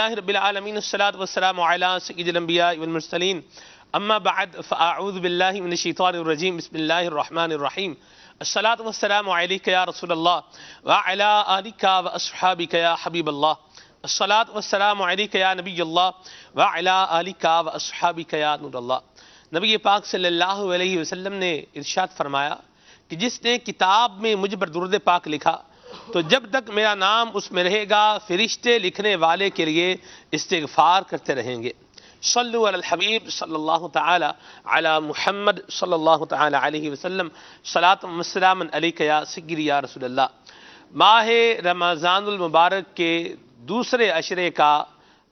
الحمدللہ رب العالمین والصلاة والسلام علی سید الانبیاء والمرسلین اما بعد فاعوذ باللہ من الشیطان الرجیم بسم اللہ الرحمن الرحیم الصلاة والسلام علیک یا رسول اللہ وعلی آلک واصحابک یا حبیب اللہ الصلاة والسلام علیک یا نبی اللہ وعلی آلک واصحابک یا نور اللہ۔ نبی پاک صلی اللہ علیہ وسلم نے ارشاد فرمایا کہ جس نے کتاب میں مجھ پر درود پاک لکھا تو جب تک میرا نام اس میں رہے گا فرشتے لکھنے والے کے لیے استغفار کرتے رہیں گے۔ صلو علی الحبیب صلی اللہ تعالی علی محمد صلی اللہ تعالی علیہ وسلم صلاۃ و سلام علیک یا سیدی یا رسول اللہ۔ ماہ رمضان المبارک کے دوسرے عشرے کا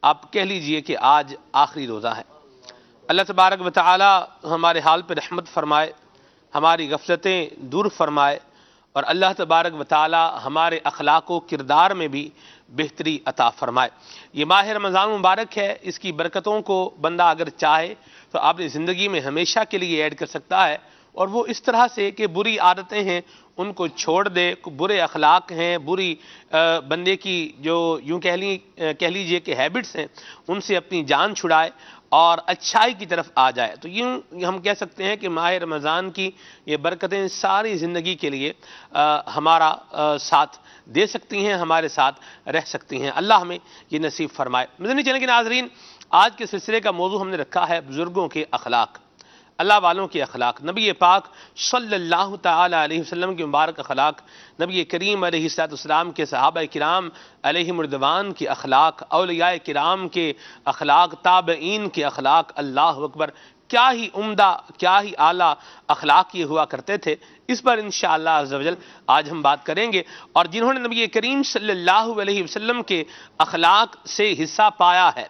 آپ کہہ لیجئے کہ آج آخری روزہ ہے۔ اللہ تبارک و تعالی ہمارے حال پہ رحمت فرمائے، ہماری غفلتیں دور فرمائے، اور اللہ تبارک و تعالی ہمارے اخلاق و کردار میں بھی بہتری عطا فرمائے۔ یہ ماہ رمضان مبارک ہے، اس کی برکتوں کو بندہ اگر چاہے تو اپنی زندگی میں ہمیشہ کے لیے ایڈ کر سکتا ہے، اور وہ اس طرح سے کہ بری عادتیں ہیں ان کو چھوڑ دے، برے اخلاق ہیں، بری بندے کی جو یوں کہہ لیجئے کہ ہیبٹس ہیں ان سے اپنی جان چھڑائے اور اچھائی کی طرف آ جائے۔ تو یوں ہم کہہ سکتے ہیں کہ ماہ رمضان کی یہ برکتیں ساری زندگی کے لیے ہمارا ساتھ دے سکتی ہیں، ہمارے ساتھ رہ سکتی ہیں۔ اللہ ہمیں یہ نصیب فرمائے۔ مدنی چینل کے ناظرین، آج کے سلسلے کا موضوع ہم نے رکھا ہے بزرگوں کے اخلاق، اللہ والوں کے اخلاق، نبی پاک صلی اللہ تعالی علیہ وسلم کے مبارک اخلاق، نبی کریم علیہ السلام کے صحابہ کرام علیہم رضوان کے اخلاق، اولیاء کرام کے اخلاق، تابعین کے اخلاق، اللہ اکبر، کیا ہی عمدہ، کیا ہی اعلیٰ اخلاق یہ ہوا کرتے تھے۔ اس پر انشاءاللہ عز و جل آج ہم بات کریں گے، اور جنہوں نے نبی کریم صلی اللہ علیہ وسلم کے اخلاق سے حصہ پایا ہے،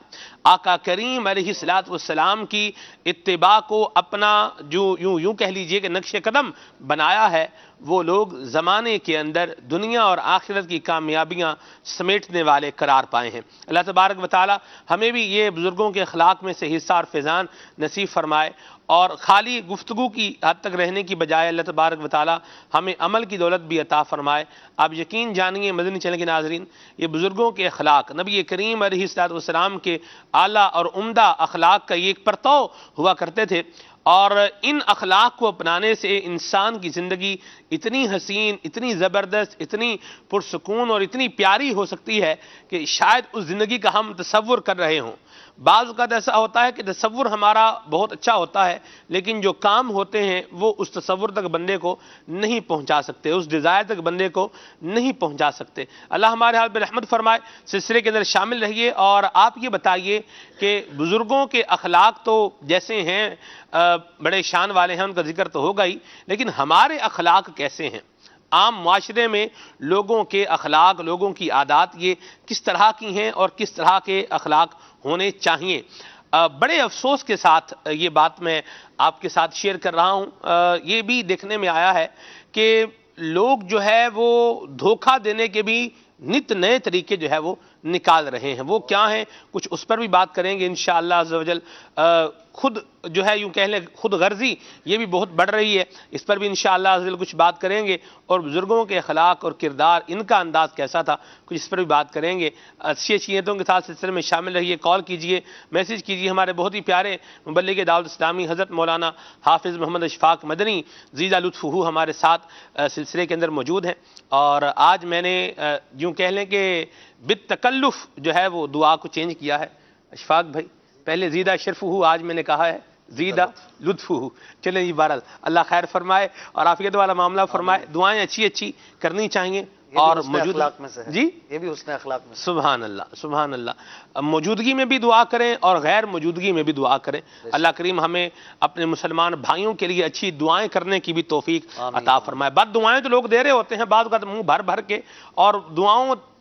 آقا کریم علیہ السلام کی اتباع کو اپنا جو یوں کہہ لیجئے کہ نقش قدم بنایا ہے، وہ لوگ زمانے کے اندر دنیا اور آخرت کی کامیابیاں سمیٹنے والے قرار پائے ہیں۔ اللہ تبارک و تعالی ہمیں بھی یہ بزرگوں کے اخلاق میں سے حصہ اور فیضان نصیب فرمائے، اور خالی گفتگو کی حد تک رہنے کی بجائے اللہ تبارک و تعالی ہمیں عمل کی دولت بھی عطا فرمائے۔ آپ یقین جانیے مدنی چینل کے ناظرین، یہ بزرگوں کے اخلاق، نبی کریم علیہ السلام کے اعلیٰ اور عمدہ اخلاق کا یہ ایک پرتو ہوا کرتے تھے، اور ان اخلاق کو اپنانے سے انسان کی زندگی اتنی حسین، اتنی زبردست، اتنی پرسکون اور اتنی پیاری ہو سکتی ہے کہ شاید اس زندگی کا ہم تصور کر رہے ہوں۔ بعض اوقات ایسا ہوتا ہے کہ تصور ہمارا بہت اچھا ہوتا ہے، لیکن جو کام ہوتے ہیں وہ اس تصور تک بندے کو نہیں پہنچا سکتے، اس ڈیزائر تک بندے کو نہیں پہنچا سکتے۔ اللہ ہمارے حال پہ رحمت فرمائے۔ سلسلے کے اندر شامل رہیے، اور آپ یہ بتائیے کہ بزرگوں کے اخلاق تو جیسے ہیں بڑے شان والے ہیں، ان کا ذکر تو ہوگا ہی، لیکن ہمارے اخلاق کیسے ہیں؟ عام معاشرے میں لوگوں کے اخلاق، لوگوں کی عادات یہ کس طرح کی ہیں اور کس طرح کے اخلاق ہونے چاہیے؟ بڑے افسوس کے ساتھ یہ بات میں آپ کے ساتھ شیئر کر رہا ہوں، یہ بھی دیکھنے میں آیا ہے کہ لوگ جو ہے وہ دھوکہ دینے کے بھی نت نئے طریقے جو ہے وہ نکال رہے ہیں۔ وہ کیا ہیں؟ کچھ اس پر بھی بات کریں گے انشاءاللہ عز و جل۔ خود جو ہے یوں کہہ لیں خود غرضی یہ بھی بہت بڑھ رہی ہے، اس پر بھی انشاءاللہ عز و جل کچھ بات کریں گے، اور بزرگوں کے اخلاق اور کردار، ان کا انداز کیسا تھا، کچھ اس پر بھی بات کریں گے۔ اچھی اچھیتوں کے ساتھ سلسلے میں شامل رہیے، کال کیجئے، میسیج کیجئے۔ ہمارے بہت ہی پیارے مبلغ دعوت اسلامی حضرت مولانا حافظ محمد اشفاق مدنی زیدہ لطفہ ہمارے ساتھ سلسلے کے اندر موجود ہیں، اور آج میں نے یوں کہہ لیں کہ بالتکلف جو ہے وہ دعا کو چینج کیا ہے۔ اشفاق بھائی، پہلے زیدہ شرفہ، آج میں نے کہا ہے زیدہ لطفہ۔ چلیں جی، بہرحال اللہ خیر فرمائے اور عافیت والا معاملہ فرمائے۔ دعائیں اچھی کرنی چاہیے، اور اخلاق میں سے ہے، جی یہ بھی حسن اخلاق میں سے۔ سبحان اللہ، سبحان اللہ۔ موجودگی میں بھی دعا کریں اور غیر موجودگی میں بھی دعا کریں۔ اللہ کریم ہمیں اپنے مسلمان بھائیوں کے لیے اچھی دعائیں کرنے کی بھی توفیق عطا فرمائے۔ بد دعائیں تو لوگ دے رہے ہوتے ہیں بعض اوقات منہ بھر کے، اور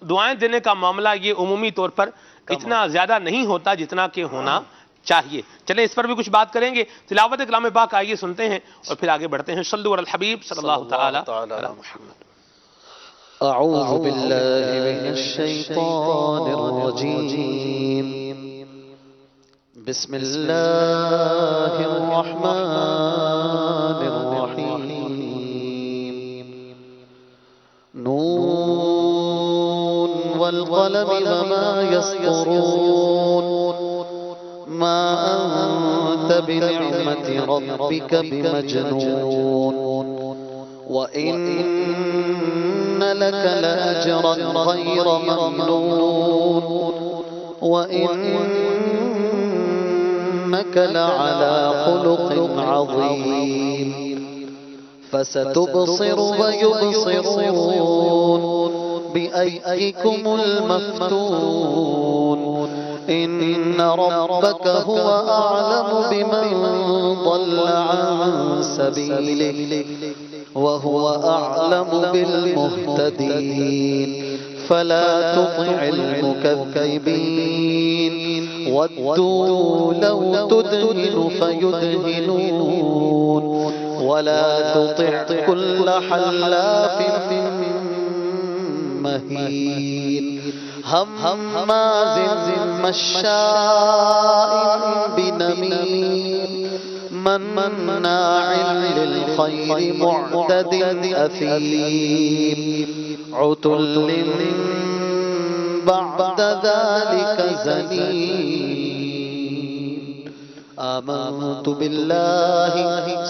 دعائیں دینے کا معاملہ یہ عمومی طور پر اتنا زیادہ نہیں ہوتا جتنا کہ ہونا چاہیے۔ چلیں اس پر بھی کچھ بات کریں گے۔ تلاوت کلام پاک آئیے سنتے ہیں اور پھر آگے بڑھتے ہیں۔ صلو علی الحبیب صلی اللہ تعالی علی محمد۔ اعوذ باللہ من الشیطان الرجیم، بسم اللہ الرحمن الرحیم، نون والقلم والقلم وما يسطرون ما أنت بنعمة ربك بمجنون وإن لك لأجرا غير ممنون وإنك لعلى خلق عظيم فستبصر ويبصرون بأيكم المفتون إن ربك هو أعلم بمن ضل عن سبيله وهو أعلم بالمهتدين فلا تطع المكذبين ودوا لو تدهن فيدهنون ولا تطع كل حلاف مهين هماز مشاء بنميم مناع للخير معتد أثيم عتل بعد ذلك زنيم آمنت بالله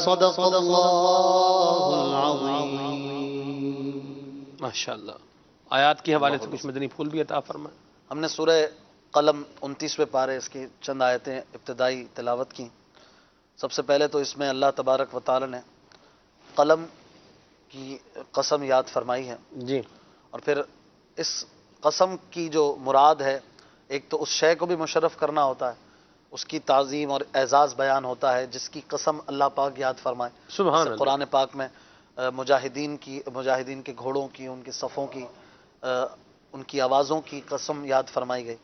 صدق الله العظيم. ماشاءاللہ. آیات کے حوالے سے کچھ مدنی پھول بھی عطا فرمائیں. ہم نے سورہ قلم 29ویں پارے اس کی چند آیتیں ابتدائی تلاوت کی. سب سے پہلے تو اس میں اللہ تبارک و تعالی نے قلم کی قسم یاد فرمائی ہے جی. اور پھر اس قسم کی جو مراد ہے ایک تو اس شے کو بھی مشرف کرنا ہوتا ہے, اس کی تعظیم اور اعزاز بیان ہوتا ہے جس کی قسم اللہ پاک یاد فرمائے. سبحان اللہ. قرآن پاک میں مجاہدین کے گھوڑوں کی, ان کے صفوں کی, ان کی آوازوں کی قسم یاد فرمائی گئی.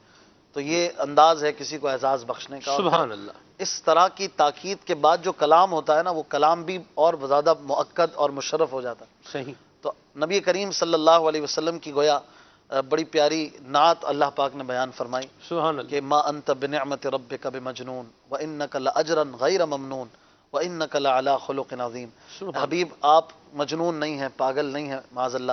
تو یہ انداز ہے کسی کو اعزاز بخشنے کا. سبحان اللہ. اس طرح کی تاکید کے بعد جو کلام ہوتا ہے نا, وہ کلام بھی اور زیادہ مؤکد اور مشرف ہو جاتا ہے. صحیح. تو نبی کریم صلی اللہ علیہ وسلم کی گویا بڑی پیاری نعت اللہ پاک نے بیان فرمائی سبحان اللہ. کہ ما انت بنعمت ربک بمجنون وانک لاجرا غیر ممنون وانک لعلی خلق عظیم. حبیب آپ مجنون نہیں ہیں, پاگل نہیں ہیں, معاذ اللہ,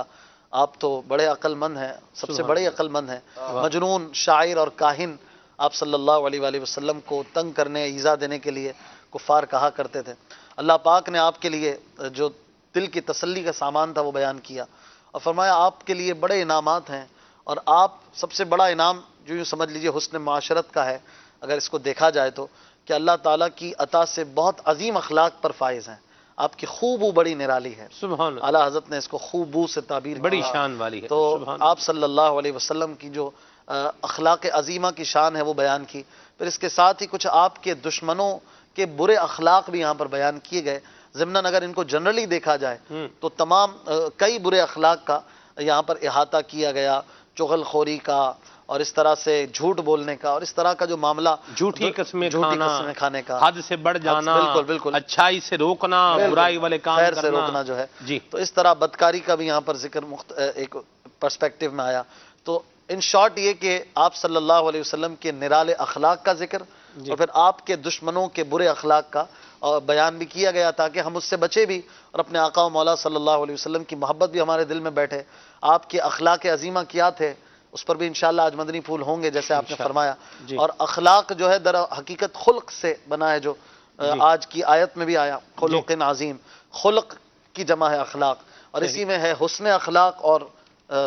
آپ تو بڑے عقل مند ہیں, سب سے بڑے عقل مند ہیں. مجنون, شاعر اور کاہن آپ صلی اللہ علیہ وآلہ وسلم کو تنگ کرنے, ایذا دینے کے لیے کفار کہا کرتے تھے. اللہ پاک نے آپ کے لیے جو دل کی تسلی کا سامان تھا وہ بیان کیا اور فرمایا آپ کے لیے بڑے انعامات ہیں, اور آپ سب سے بڑا انعام جو یوں سمجھ لیجئے حسن معاشرت کا ہے اگر اس کو دیکھا جائے تو, کہ اللہ تعالیٰ کی عطا سے بہت عظیم اخلاق پر فائز ہیں. آپ کی خوبو بڑی نرالی ہے. سبحان اللہ. اعلیٰ حضرت نے اس کو خوبو سے تعبیر کیا. بڑی شان والی ہے. تو آپ صلی اللہ علیہ وسلم کی جو اخلاق عظیمہ کی شان ہے وہ بیان کی. پھر اس کے ساتھ ہی کچھ آپ کے دشمنوں کے برے اخلاق بھی یہاں پر بیان کیے گئے. ضمناً اگر ان کو جنرلی دیکھا جائے تو تمام کئی برے اخلاق کا یہاں پر احاطہ کیا گیا, چغل خوری کا اور اس طرح سے جھوٹ بولنے کا اور اس طرح کا جو معاملہ, جھوٹی قسمیں کھانے کا, حد سے بڑھ جانا, بالکل بالکل, اچھائی سے روکنا, برائی والے کام خیر کرنا, سے روکنا جو ہے جی. تو اس طرح بدکاری کا بھی یہاں پر ذکر ایک پرسپیکٹیو میں آیا. تو ان شارٹ یہ کہ آپ صلی اللہ علیہ وسلم کے نرالے اخلاق کا ذکر اور پھر آپ کے دشمنوں کے برے اخلاق کا بیان بھی کیا گیا تاکہ ہم اس سے بچے بھی اور اپنے آقا و مولا صلی اللہ علیہ وسلم کی محبت بھی ہمارے دل میں بیٹھے. آپ کے اخلاق عظیمہ کیا تھے اس پر بھی انشاءاللہ آج مدنی پھول ہوں گے جیسے آپ نے فرمایا. اور اخلاق جو ہے در حقیقت خلق سے بنا ہے, جو آج کی آیت میں بھی آیا, خلق عظیم. خلق کی جمع ہے اخلاق, اور اسی میں ہے حسن اخلاق اور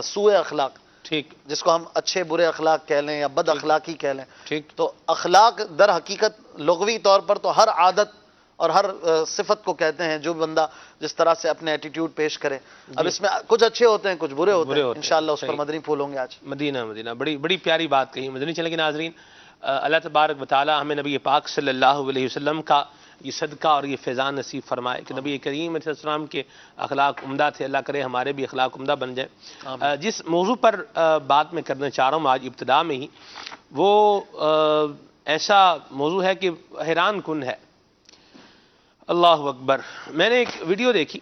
سوء اخلاق, ٹھیک, جس کو ہم اچھے برے اخلاق کہہ لیں یا بد اخلاقی کہہ لیں. ٹھیک. تو اخلاق در حقیقت لغوی طور پر تو ہر عادت اور ہر صفت کو کہتے ہیں جو بندہ جس طرح سے اپنے ایٹیٹیوڈ پیش کرے. اب اس میں کچھ اچھے ہوتے ہیں, کچھ برے ہوتے ہیں. انشاءاللہ اس پر مدنی پھول ہوں گے آج. مدینہ بڑی پیاری بات کہی. مدنی چلیں گے ناظرین, اللہ تبارک و تعالی ہمیں نبی پاک صلی اللہ علیہ وسلم کا یہ صدقہ اور یہ فیضان نصیب فرمائے کہ نبی کریم علیہ السلام کے اخلاق عمدہ تھے. اللہ کرے ہمارے بھی اخلاق عمدہ بن جائے. جس موضوع پر بات میں کرنا چاہ رہا ہوں آج ابتدا میں ہی, وہ ایسا موضوع ہے کہ حیران کن ہے. اللہ اکبر. میں نے ایک ویڈیو دیکھی,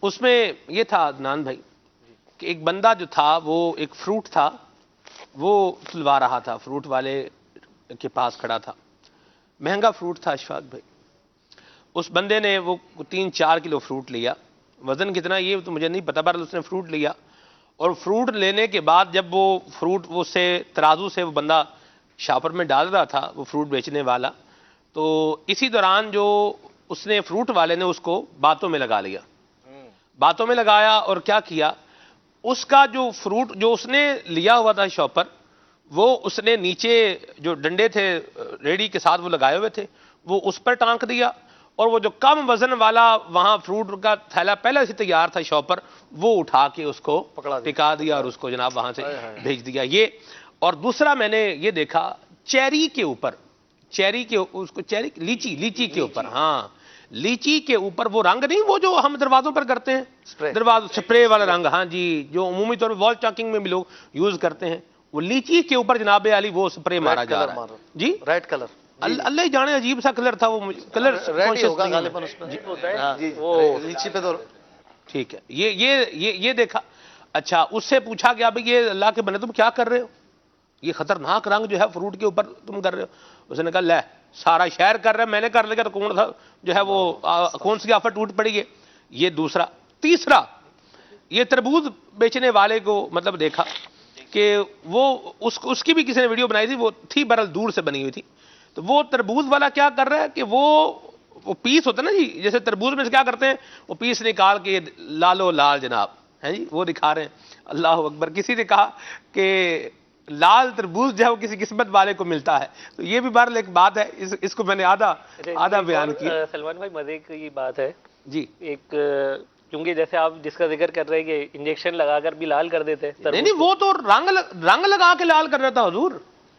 اس میں یہ تھا عدنان بھائی کہ ایک بندہ جو تھا وہ ایک فروٹ تھا وہ تلوا رہا تھا, فروٹ والے کے پاس کھڑا تھا. مہنگا فروٹ تھا اشفاق بھائی. اس بندے نے وہ 3-4 کلو فروٹ لیا. وزن کتنا یہ تو مجھے نہیں پتا, پر اس نے فروٹ لیا اور فروٹ لینے کے بعد جب وہ فروٹ وہ سے ترازو سے وہ بندہ شاپر میں ڈال رہا تھا، وہ فروٹ بیچنے والا، تو اسی دوران جو اس نے فروٹ والے نے اس کو باتوں میں لگا لیا، باتوں میں لگایا اور کیا کیا، اس کا جو فروٹ جو اس نے لیا ہوا تھا شاپر، وہ اس نے نیچے جو ڈنڈے تھے ریڑی کے ساتھ وہ لگائے ہوئے تھے، وہ اس پر ٹانک دیا، اور وہ جو کم وزن والا وہاں فروٹ کا تھیلا پہلے سے تیار تھا شاپر، وہ اٹھا کے اس کو ٹکا دیا اور اس کو جناب وہاں سے بھیج دیا. یہ اور دوسرا میں نے یہ دیکھا چیری کے اوپر، چیری کے اس کو چیری لیچی کے اوپر، ہاں لیچی کے اوپر وہ رنگ نہیں، وہ جو ہم دروازوں پر کرتے ہیں، سپرے والا رنگ، ہاں جی، جو عمومی طور پہ وال چاکنگ میں بھی لوگ یوز کرتے ہیں، وہ لیچی کے اوپر جناب علی وہ سپرے مارا جا رہا ہے. جی ریڈ کلر، اللہ ہی جانے عجیب سا کلر تھا وہ، کلر ریڈ ہی ہوگا غالباً اس میں، وہ لیچی پہ تو ٹھیک ہے. یہ دیکھا. اچھا اس سے پوچھا گیا بھئی یہ اللہ کے بندے تم کیا کر رہے ہو، یہ خطرناک رنگ جو ہے فروٹ کے اوپر تم کر رہے ہو. اس نے کہا لے سارا شہر کر رہا ہے، میں نے کر لیا تو کون تھا جو ہے وہ کون سی آفت ٹوٹ پڑی ہے. یہ دوسرا. تیسرا یہ تربوز بیچنے والے کو مطلب دیکھا کہ وہ اس کی بھی کسی نے ویڈیو بنائی تھی، وہ تھی برل دور سے بنی ہوئی تھی. تو وہ تربوز والا کیا کر رہا ہے کہ وہ پیس ہوتا ہے نا جی، جیسے تربوز میں سے کیا کرتے ہیں وہ پیس نکال کے لالو لال جناب ہیں جی وہ دکھا رہے ہیں. اللہ اکبر. کسی نے کہا کہ لال تربوز جو ہے وہ کسی قسمت والے کو ملتا ہے. تو یہ بھی بہرحال ایک بات ہے، اس کو میں نے آدھا بیان کیا. سلمان بھائی مزے کی بات ہے جی ایک، کیونکہ جیسے آپ جس کا ذکر کر رہے ہیں کہ انجیکشن لگا کر بھی لال کر دیتے ہیں. نہیں وہ تو رنگ لگا کے لال کر رہا تھا حضور،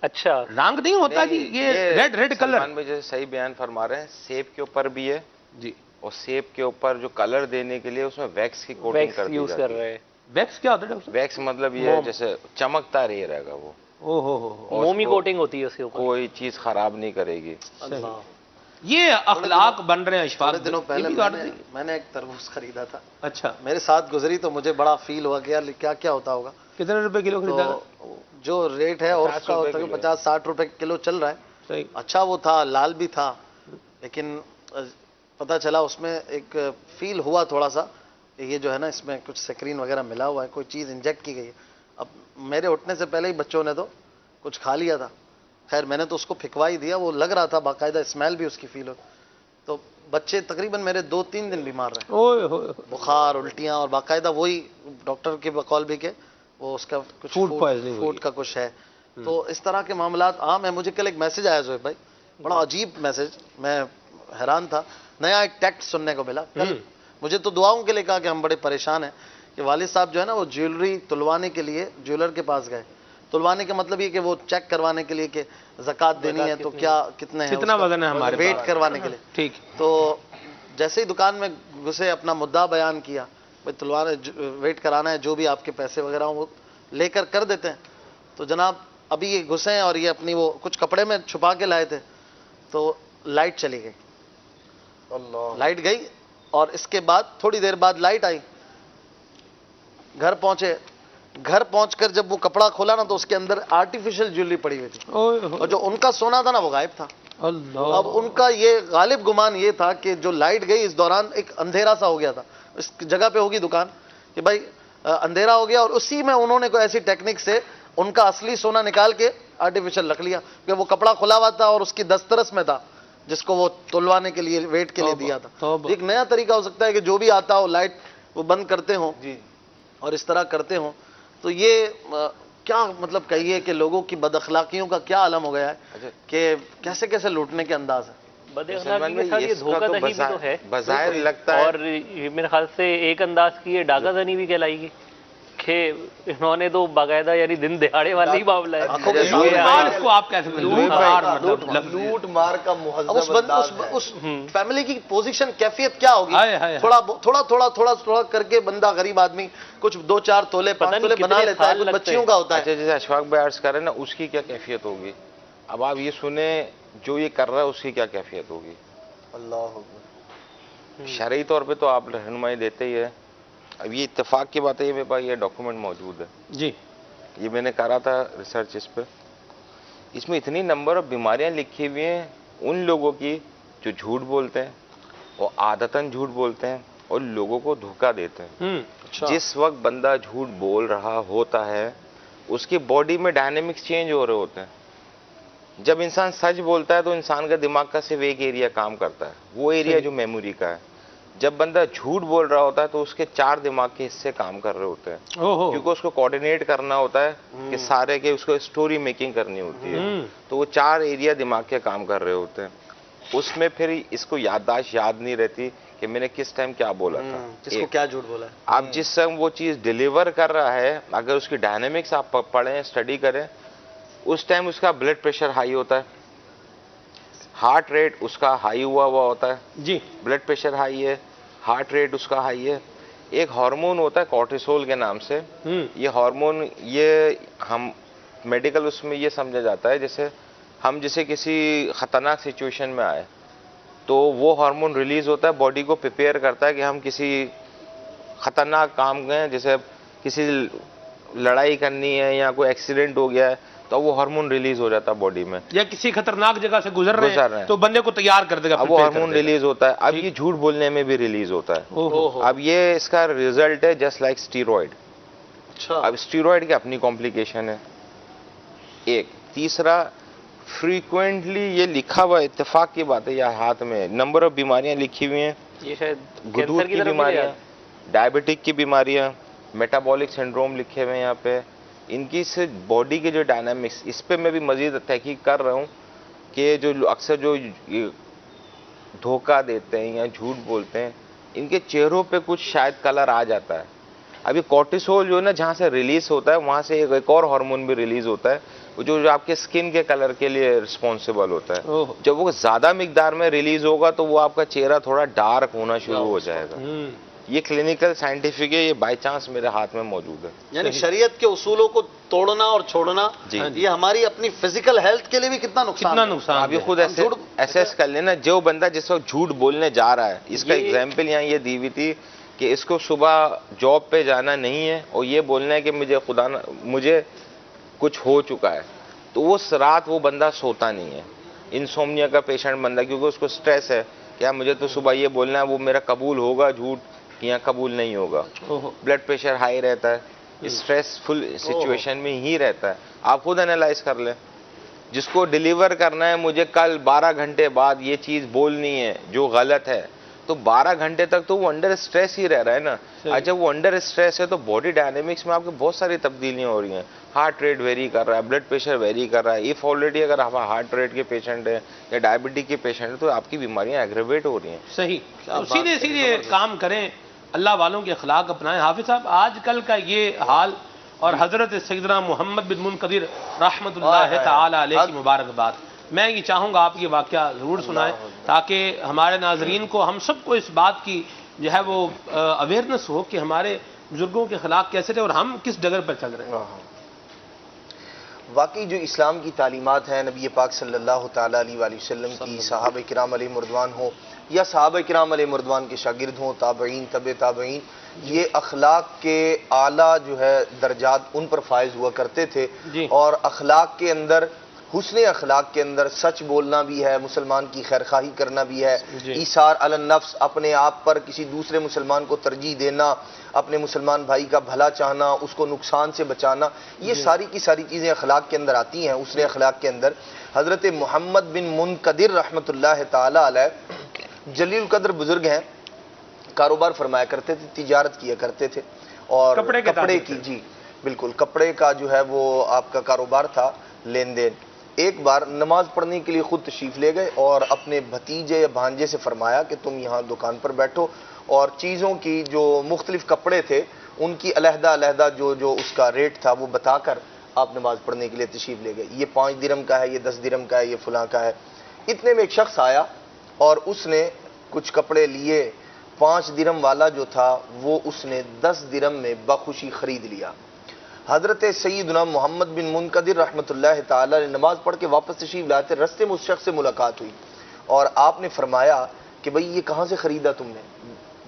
اچھا رنگ نہیں ہوتا جی، یہ ریڈ کلر. سلمان بھائی جیسے صحیح بیان فرما رہے ہیں، سیب کے اوپر بھی ہے جی. اور سیب کے اوپر جو کلر دینے کے لیے اس میں ویکس کی کوٹنگ ویکس کر دی یوز جاتی کر ہے. رہے ہیں. ویکس کیا ہوتا ہے ڈاکٹر صاحب؟ ویکس مطلب یہ ہے جیسے چمکتا رہے گا وہ، او ہو مومی کوٹنگ ہوتی ہے اس کے اوپر. کوئی چیز خراب نہیں کرے گی. یہ اخلاق بن رہے ہیں اشفاق. تھوڑے دنوں پہلے یہ بھی بات ہے. میں نے ایک تربوز خریدا تھا، اچھا میرے ساتھ گزری تو مجھے بڑا فیل ہوا کہ یار کیا ہوتا ہوگا. کتنے روپے کلو خریدا تھا؟ تو جو ریٹ ہے اور اس کا ہوتا ہے 50-60 روپے کلو چل رہا ہے. صحیح. اچھا وہ تھا، لال بھی تھا، لیکن پتہ چلا اس میں ایک فیل ہوا تھوڑا سا کہ یہ جو ہے نا اس میں کچھ سکرین وغیرہ ملا ہوا ہے، کوئی چیز انجیکٹ کی گئی ہے. اب میرے اٹھنے سے پہلے ہی بچوں نے تو کچھ کھا لیا تھا. خیر میں نے تو اس کو پھکوا ہی دیا، وہ لگ رہا تھا باقاعدہ اسمیل بھی اس کی فیل ہو. تو بچے تقریباً میرے 2-3 دن بیمار رہے، اوئے ہوئے. بخار، الٹیاں، اور باقاعدہ وہی ڈاکٹر کے بقول بھی کہ وہ اس کا کچھ Food poisoning ہوئی. فوڈ کا کچھ ہے. تو اس طرح کے معاملات عام ہیں. مجھے کل ایک میسج آیا زہیب بھائی، بڑا عجیب میسج، میں حیران تھا. نیا ایک ٹیکٹ سننے کو ملا کل. مجھے تو دعاؤں کے لیے کہا کہ ہم بڑے پریشان ہیں کہ والد صاحب جو ہے نا وہ جیولری تلوانے کے لیے جیولر کے پاس گئے. تلوانے کا مطلب یہ کہ وہ چیک کروانے کے لیے کہ زکوٰۃ دینی ہے تو کیا کتنے ہیں، کتنا وزن ہے ہمارے پاس، ویٹ کروانے کے لیے. ٹھیک. تو جیسے ہی دکان میں گھسے اپنا مدعا بیان کیا، بھائی تلوانے ویٹ کرانا ہے، جو بھی آپ کے پیسے وغیرہ ہوں وہ لے کر دیتے ہیں. تو جناب ابھی یہ گھسے ہیں اور یہ اپنی وہ کچھ کپڑے میں چھپا کے لائے تھے، تو لائٹ چلی گئی. لائٹ گئی اور اس کے بعد تھوڑی دیر بعد لائٹ آئی. گھر پہنچے، گھر پہنچ کر جب وہ کپڑا کھولا نا تو اس کے اندر آرٹیفیشل جیولری پڑی ہوئی تھی، اوئے ہوئے. اور جو ان کا سونا تھا نا وہ غائب تھا. اللہ. اب ان کا یہ غالب گمان یہ تھا کہ جو لائٹ گئی اس دوران ایک اندھیرا سا ہو گیا تھا اس جگہ پہ، ہوگی دکان کہ بھائی اندھیرا ہو گیا، اور اسی میں انہوں نے کوئی ایسی ٹیکنیک سے ان کا اصلی سونا نکال کے آرٹیفیشل رکھ لیا کہ وہ کپڑا کھلا ہوا تھا اور اس کی دسترس میں تھا جس کو وہ تلوانے کے لیے ویٹ کے لیے دیا تھا. توبہ. ایک نیا طریقہ ہو سکتا ہے کہ جو بھی آتا ہو لائٹ وہ بند کرتے ہوں اور اس طرح کرتے ہوں. تو یہ کیا مطلب کہیے کہ لوگوں کی بد اخلاقیوں کا کیا عالم ہو گیا ہے کہ کیسے کیسے لوٹنے کے انداز ہیں. بد اخلاقی کے ساتھ یہ دھوکہ دہی بھی تو ہے بظاہر لگتا ہے، اور میرے خیال سے ایک انداز کی یہ ڈاکہ زنی بھی کہلائے گی کہ انہوں نے تو باقاعدہ یعنی دن دہاڑے والا ہی معاملہ ہے. لوٹ مار اس کو آپ کیسے لوٹ مار مطلب لفظ. لوٹ مار کا اب مہذب انداز ہے. اس فیملی کی پوزیشن کیفیت کیا ہوگی. ہائے ہائے. تھوڑا کر کے بندہ غریب آدمی کچھ 2-4 تولے 5 تولے بنا لیتا ہے، کچھ بچیوں کا ہوتا ہے. اچھا جیسے اشفاق بھائی عرض کر رہے ہیں نا، اس کی کیا کیفیت ہوگی. اب آپ یہ سنیں جو یہ کر رہا ہے اس کی کیا کیفیت ہوگی. اللہ اکبر. شرعی طور پہ تو آپ رہنمائی دیتے ہی ہے. اب یہ اتفاق کی بات ہے، یہ میرے پاس یہ ڈاکومنٹ موجود ہے جی. یہ میں نے کرا تھا ریسرچ اس پہ. اس میں اتنی نمبر آف بیماریاں لکھی ہوئی ہیں ان لوگوں کی جو جھوٹ بولتے ہیں، وہ عادتاً جھوٹ بولتے ہیں. اور لوگوں کو دھوکہ دیتے ہیں. جس وقت بندہ جھوٹ بول رہا ہوتا ہے اس کی باڈی میں ڈائنامکس چینج ہو رہے ہوتے ہیں. جب انسان سچ بولتا ہے تو انسان کا دماغ کا صرف ایک ایریا کام کرتا ہے, وہ ایریا جو میموری کا ہے. جب بندہ جھوٹ بول رہا ہوتا ہے تو اس کے 4 دماغ کے حصے کام کر رہے ہوتے ہیں, کیونکہ اس کو کوآرڈینیٹ کرنا ہوتا ہے کہ سارے کے اس کو اسٹوری میکنگ کرنی ہوتی ہے. تو وہ 4 ایریا دماغ کے کام کر رہے ہوتے ہیں. اس میں پھر اس کو یادداشت یاد نہیں رہتی کہ میں نے کس ٹائم کیا بولا تھا, جس کو کیا جھوٹ بولا ہے. اب جس ٹائم وہ چیز ڈیلیور کر رہا ہے, اگر اس کی ڈائنامکس آپ پڑھیں اسٹڈی کریں, اس ٹائم اس کا بلڈ پریشر ہائی ہوتا ہے, ہارٹ ریٹ اس کا ہائی ہوا ہوتا ہے. جی, بلڈ پریشر ہائی ہے, ہارٹ ریٹ اس کا ہائی ہے. ایک ہارمون ہوتا ہے کورٹیسول کے نام سے. یہ ہارمون, یہ ہم میڈیکل اس میں یہ سمجھا جاتا ہے جیسے ہم جسے کسی خطرناک سچویشن میں آئے تو وہ ہارمون ریلیز ہوتا ہے, باڈی کو پریپیئر کرتا ہے کہ ہم کسی خطرناک کام گئے, جیسے کسی لڑائی کرنی ہے یا کوئی ایکسیڈنٹ ہو گیا ہے تو وہ ہارمون ریلیز ہو جاتا ہے باڈی میں, یا کسی خطرناک جگہ سے گزر رہے ہیں تو بندے کو تیار کر دے گا, اب وہ ہارمون ریلیز ہوتا ہے. اب یہ جھوٹ بولنے میں بھی ریلیز ہوتا ہے. اب یہ اس کا ریزلٹ ہے جسٹ لائک اسٹیرائڈ. اب اسٹیرائڈ کی اپنی کمپلیکیشن ہے. ایک تیسرا, فریکوینٹلی یہ لکھا ہوا اتفاق کی بات ہے, یا ہاتھ میں نمبر آف بیماریاں لکھی ہوئی ہیں, یہ شاید گدور کی بیماریاں, ڈائبٹک کی بیماریاں, میٹابولک سنڈروم لکھے ہوئے ہیں یہاں پہ. ان کی سے باڈی کے جو ڈائنامکس, اس پہ میں بھی مزید تحقیق کر رہا ہوں کہ جو اکثر جو دھوکہ دیتے ہیں یا جھوٹ بولتے ہیں ان کے چہروں پہ کچھ شاید کلر آ جاتا ہے. ابھی کورٹیسول جو ہے نا جہاں سے ریلیز ہوتا ہے وہاں سے ایک اور ہارمون بھی ریلیز ہوتا ہے جو آپ کے اسکن کے کلر کے لیے رسپانسبل ہوتا ہے. جب وہ زیادہ مقدار میں ریلیز ہوگا تو وہ آپ کا چہرہ تھوڑا ڈارک ہونا شروع ہو جائے گا. یہ کلینکل سائنٹیفک ہے, یہ بائی چانس میرے ہاتھ میں موجود ہے. یعنی شریعت کے اصولوں کو توڑنا اور چھوڑنا یہ ہماری اپنی فزیکل ہیلتھ کے لیے بھی کتنا نقصان. آپ یہ خود ایسیس کر لینا, جو بندہ جس وقت جھوٹ بولنے جا رہا ہے, اس کا ایگزامپل یہاں یہ دی ہوئی تھی کہ اس کو صبح جاب پہ جانا نہیں ہے اور یہ بولنا ہے کہ مجھے کچھ ہو چکا ہے, تو وہ رات وہ بندہ سوتا نہیں ہے. انسومنیا کا پیشنٹ بندہ, کیونکہ اس کو سٹریس ہے کہ مجھے تو صبح یہ بولنا ہے, وہ میرا قبول ہوگا جھوٹ یا قبول نہیں ہوگا. بلڈ پریشر ہائی رہتا ہے, اسٹریس فل سچویشن میں ہی رہتا ہے. آپ خود انالائز کر لیں, جس کو ڈیلیور کرنا ہے مجھے کل 12 گھنٹے بعد یہ چیز بولنی ہے جو غلط ہے, تو 12 گھنٹے تک تو وہ انڈر اسٹریس ہی رہ رہا ہے نا. اچھا وہ انڈر اسٹریس ہے تو باڈی ڈائنامکس میں آپ کے بہت ساری تبدیلیاں ہو رہی ہیں. ہارٹ ریٹ ویری کر رہا ہے, بلڈ پریشر ویری کر رہا ہے. اف آلریڈی اگر آپ ہارٹ ریٹ کے پیشنٹ ہیں یا ڈائبٹک کے پیشنٹ ہیں تو آپ کی بیماریاں ایگریویٹ ہو رہی ہیں. صحیح, سیدھے سیدھے کام کریں, اللہ والوں کے اخلاق اپنائیں. حافظ صاحب, آج کل کا یہ حال اور حضرت سیدنا محمد بن منقدر رحمۃ اللہ تعالی علیہ کی مبارکباد, میں یہ چاہوں گا آپ یہ واقعہ ضرور سنائیں تاکہ ہمارے ناظرین کو, ہم سب کو اس بات کی جو ہے وہ اویئرنس ہو کہ ہمارے بزرگوں کے اخلاق کیسے تھے اور ہم کس ڈگر پر چل رہے ہیں. واقعی جو اسلام کی تعلیمات ہیں نبی پاک صلی اللہ تعالیٰ علیہ وآلہ وسلم کی, صحابہ کرام علیہ مردوان ہوں یا صحابہ کرام علیہ مردوان کے شاگرد ہوں, تابعین, تبع تابعین, یہ اخلاق کے اعلیٰ جو ہے درجات ان پر فائز ہوا کرتے تھے. اور اخلاق کے اندر, حسن اخلاق کے اندر سچ بولنا بھی ہے, مسلمان کی خیرخواہی کرنا بھی ہے, ایثار علی النفس, اپنے آپ پر کسی دوسرے مسلمان کو ترجیح دینا, اپنے مسلمان بھائی کا بھلا چاہنا, اس کو نقصان سے بچانا, یہ ساری کی ساری چیزیں اخلاق کے اندر آتی ہیں. حسن اخلاق کے اندر حضرت محمد بن منقدر رحمۃ اللہ تعالی علیہ جلیل القدر بزرگ ہیں, کاروبار فرمایا کرتے تھے, تجارت کیا کرتے تھے, اور کپڑے کی, جی بالکل, کپڑے کا جو ہے وہ آپ کا کاروبار تھا, لین دین. ایک بار نماز پڑھنے کے لیے خود تشریف لے گئے اور اپنے بھتیجے یا بھانجے سے فرمایا کہ تم یہاں دکان پر بیٹھو, اور چیزوں کی جو مختلف کپڑے تھے ان کی علیحدہ علیحدہ جو اس کا ریٹ تھا وہ بتا کر آپ نماز پڑھنے کے لیے تشریف لے گئے. یہ 5 درہم کا ہے, یہ 10 درہم کا ہے, یہ فلاں کا ہے. اتنے میں ایک شخص آیا اور اس نے کچھ کپڑے لیے. 5 درہم والا جو تھا وہ اس نے 10 درہم میں بخوشی خرید لیا. حضرت سیدنا محمد بن منقدر رحمۃ اللہ تعالی نے نماز پڑھ کے واپس تشریف لاتے, رستے میں اس شخص سے ملاقات ہوئی اور آپ نے فرمایا کہ بھئی یہ کہاں سے خریدا تم نے,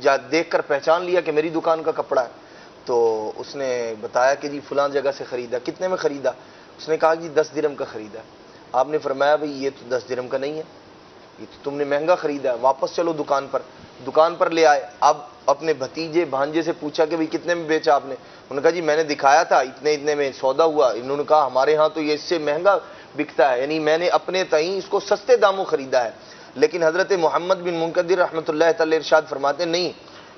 جا دیکھ کر پہچان لیا کہ میری دکان کا کپڑا ہے؟ تو اس نے بتایا کہ جی فلاں جگہ سے خریدا. کتنے میں خریدا؟ اس نے کہا جی 10 درہم کا خریدا. آپ نے فرمایا بھئی یہ تو 10 درہم کا نہیں ہے, یہ تو تم نے مہنگا خریدا ہے، واپس چلو دکان پر لے آئے. اب اپنے بھتیجے بھانجے سے پوچھا کہ بھئی کتنے میں بیچا آپ نے؟ انہوں نے کہا جی میں نے دکھایا تھا اتنے میں سودا ہوا. انہوں نے کہا ہمارے ہاں تو یہ اس سے مہنگا بکتا ہے، یعنی میں نے اپنے تئیں اس کو سستے داموں خریدا ہے. لیکن حضرت محمد بن منکدر رحمۃ اللہ تعالی ارشاد فرماتے ہیں نہیں،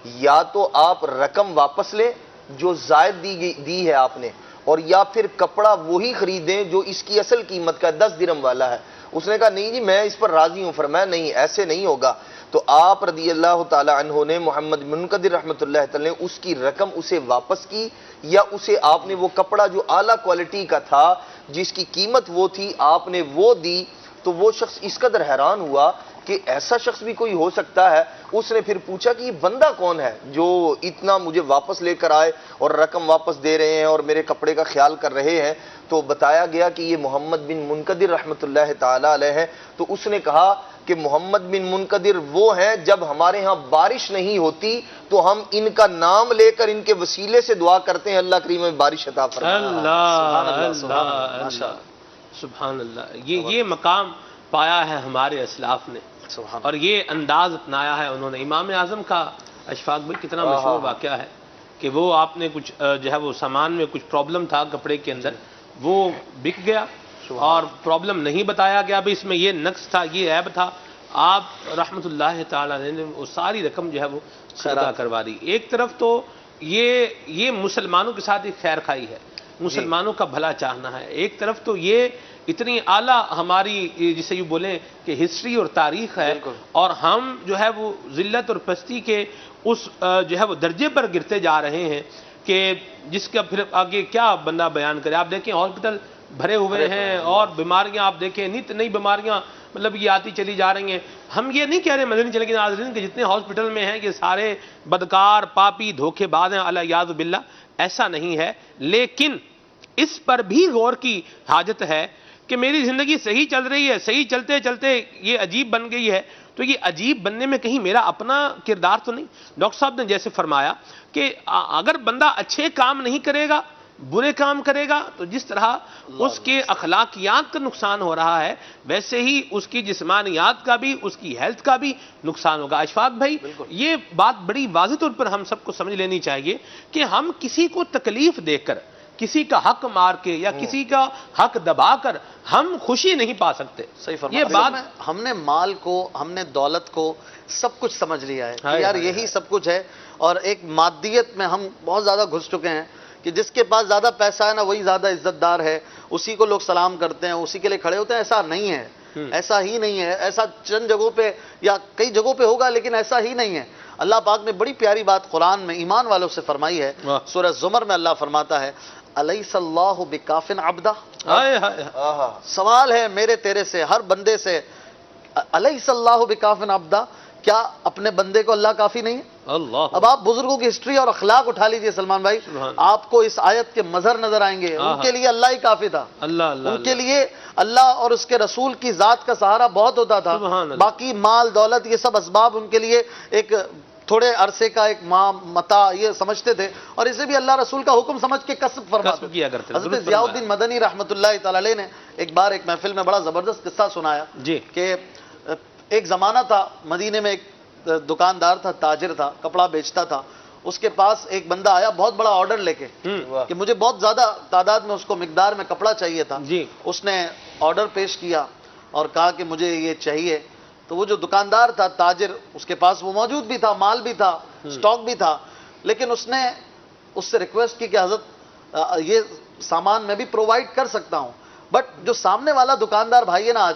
یا تو آپ رقم واپس لیں جو زائد دی ہے آپ نے، اور یا پھر کپڑا وہی خریدیں جو اس کی اصل قیمت کا 10 درہم والا ہے. اس نے کہا نہیں جی میں اس پر راضی ہوں. فرمایا نہیں ایسے نہیں ہوگا. تو آپ رضی اللہ تعالی عنہ نے محمد بن منکدر رحمۃ اللہ تعالی نے اس کی رقم اسے واپس کی، یا اسے آپ نے وہ کپڑا جو اعلیٰ کوالٹی کا تھا جس کی قیمت وہ تھی آپ نے وہ دی. تو وہ شخص اس قدر حیران ہوا کہ ایسا شخص بھی کوئی ہو سکتا ہے. اس نے پھر پوچھا کہ یہ بندہ کون ہے جو اتنا مجھے واپس لے کر آئے اور رقم واپس دے رہے ہیں اور میرے کپڑے کا خیال کر رہے ہیں. تو بتایا گیا کہ یہ محمد بن منکدر رحمۃ اللہ تعالی علیہ ہیں. تو اس نے کہا کہ محمد بن منکدر وہ ہیں جب ہمارے ہاں بارش نہیں ہوتی تو ہم ان کا نام لے کر ان کے وسیلے سے دعا کرتے ہیں اللہ کریم میں بارش عطا فرمائے. اللہ سبحان اللہ. یہ مقام پایا ہے ہمارے اسلاف نے اور یہ انداز اپنایا ہے انہوں نے. امام اعظم کا اشفاق بھائی کتنا مشہور واقعہ ہے کہ وہ آپ نے کچھ جو ہے وہ سامان میں کچھ پرابلم تھا کپڑے کے اندر، وہ بک گیا اور پرابلم نہیں بتایا گیا بھائی اس میں یہ نقص تھا یہ عیب تھا. آپ رحمت اللہ تعالی نے وہ ساری رقم جو ہے وہ صدقہ کروا دی. ایک طرف تو یہ مسلمانوں کے ساتھ ایک خیر خائی ہے، مسلمانوں کا بھلا چاہنا ہے. ایک طرف تو یہ اتنی اعلیٰ ہماری جسے یوں بولیں کہ ہسٹری اور تاریخ ہے، اور ہم جو ہے وہ ذلت اور پستی کے اس جو ہے وہ درجے پر گرتے جا رہے ہیں کہ جس کا پھر آگے کیا بندہ بیان کرے. آپ دیکھیں ہاسپٹل بھرے ہوئے ہیں اور بیماریاں آپ دیکھیں نت نئی بیماریاں مطلب یہ آتی چلی جا رہی ہیں. ہم یہ نہیں کہہ رہے مدنی چلے کے ناظرین کہ جتنے ہاسپٹل میں ہیں یہ سارے بدکار پاپی دھوکے باز ہیں الیاذ باللہ، ایسا نہیں ہے. لیکن اس پر بھی غور کی حاجت ہے کہ میری زندگی صحیح چل رہی ہے، صحیح چلتے چلتے یہ عجیب بن گئی ہے. تو یہ عجیب بننے میں کہیں میرا اپنا کردار تو نہیں؟ ڈاکٹر صاحب نے جیسے فرمایا کہ اگر بندہ اچھے کام نہیں کرے گا برے کام کرے گا تو جس طرح اس کے اخلاقیات کا نقصان ہو رہا ہے ویسے ہی اس کی جسمانیات کا بھی اس کی ہیلتھ کا بھی نقصان ہوگا. اشفاق بھائی یہ بات بڑی واضح طور پر ہم سب کو سمجھ لینی چاہیے کہ ہم کسی کو تکلیف دے کر کسی کا حق مار کے یا کسی کا حق دبا کر ہم خوشی نہیں پا سکتے. صحیح فرمایا. یہ بات ہم نے مال کو ہم نے دولت کو سب کچھ سمجھ لیا ہے کہ یار یہی سب کچھ ہے، اور ایک مادیت میں ہم بہت زیادہ گھس چکے ہیں کہ جس کے پاس زیادہ پیسہ ہے نا وہی زیادہ عزت دار ہے، اسی کو لوگ سلام کرتے ہیں، اسی کے لیے کھڑے ہوتے ہیں. ایسا نہیں ہے، ایسا ہی نہیں ہے. ایسا چند جگہوں پہ یا کئی جگہوں پہ ہوگا لیکن ایسا ہی نہیں ہے. اللہ پاک نے بڑی پیاری بات قرآن میں ایمان والوں سے فرمائی ہے. سورہ زمر میں اللہ فرماتا ہے الیس اللہ بکافن عبدہ. سوال ہے میرے تیرے سے ہر بندے سے، الیس اللہ بکافن عبدہ، کیا اپنے بندے کو اللہ کافی نہیں ہے؟ اب آپ بزرگوں کی ہسٹری اور اخلاق اٹھا لیجئے سلمان بھائی، آپ کو اس آیت کے مظہر نظر آئیں گے. ان کے لیے اللہ ہی کافی تھا، ان کے لیے اللہ اور اس کے رسول کی ذات کا سہارا بہت ہوتا تھا. باقی مال دولت یہ سب اسباب ان کے لیے ایک تھوڑے عرصے کا ایک متا یہ سمجھتے تھے، اور اسے بھی اللہ رسول کا حکم سمجھ کے کسب فرماتے تھے. حضرت ضیاء الدین مدنی رحمۃ اللہ تعالی علیہ نے ایک بار ایک محفل میں بڑا زبردست قصہ سنایا کہ ایک زمانہ تھا مدینے میں، ایک دکاندار تھا، تاجر تھا، کپڑا بیچتا تھا. اس کے پاس ایک بندہ آیا بہت بڑا آرڈر لے کے کہ مجھے بہت زیادہ تعداد میں اس کو مقدار میں کپڑا چاہیے تھا. اس نے آرڈر پیش کیا اور کہا کہ مجھے یہ چاہیے. تو وہ جو دکاندار تھا تاجر اس کے پاس وہ موجود بھی تھا، مال بھی تھا، سٹاک بھی تھا، لیکن اس نے اس سے ریکویسٹ کی کہ حضرت یہ سامان میں بھی پرووائڈ کر سکتا ہوں، بٹ جو سامنے والا دکاندار بھائی ہے نا آج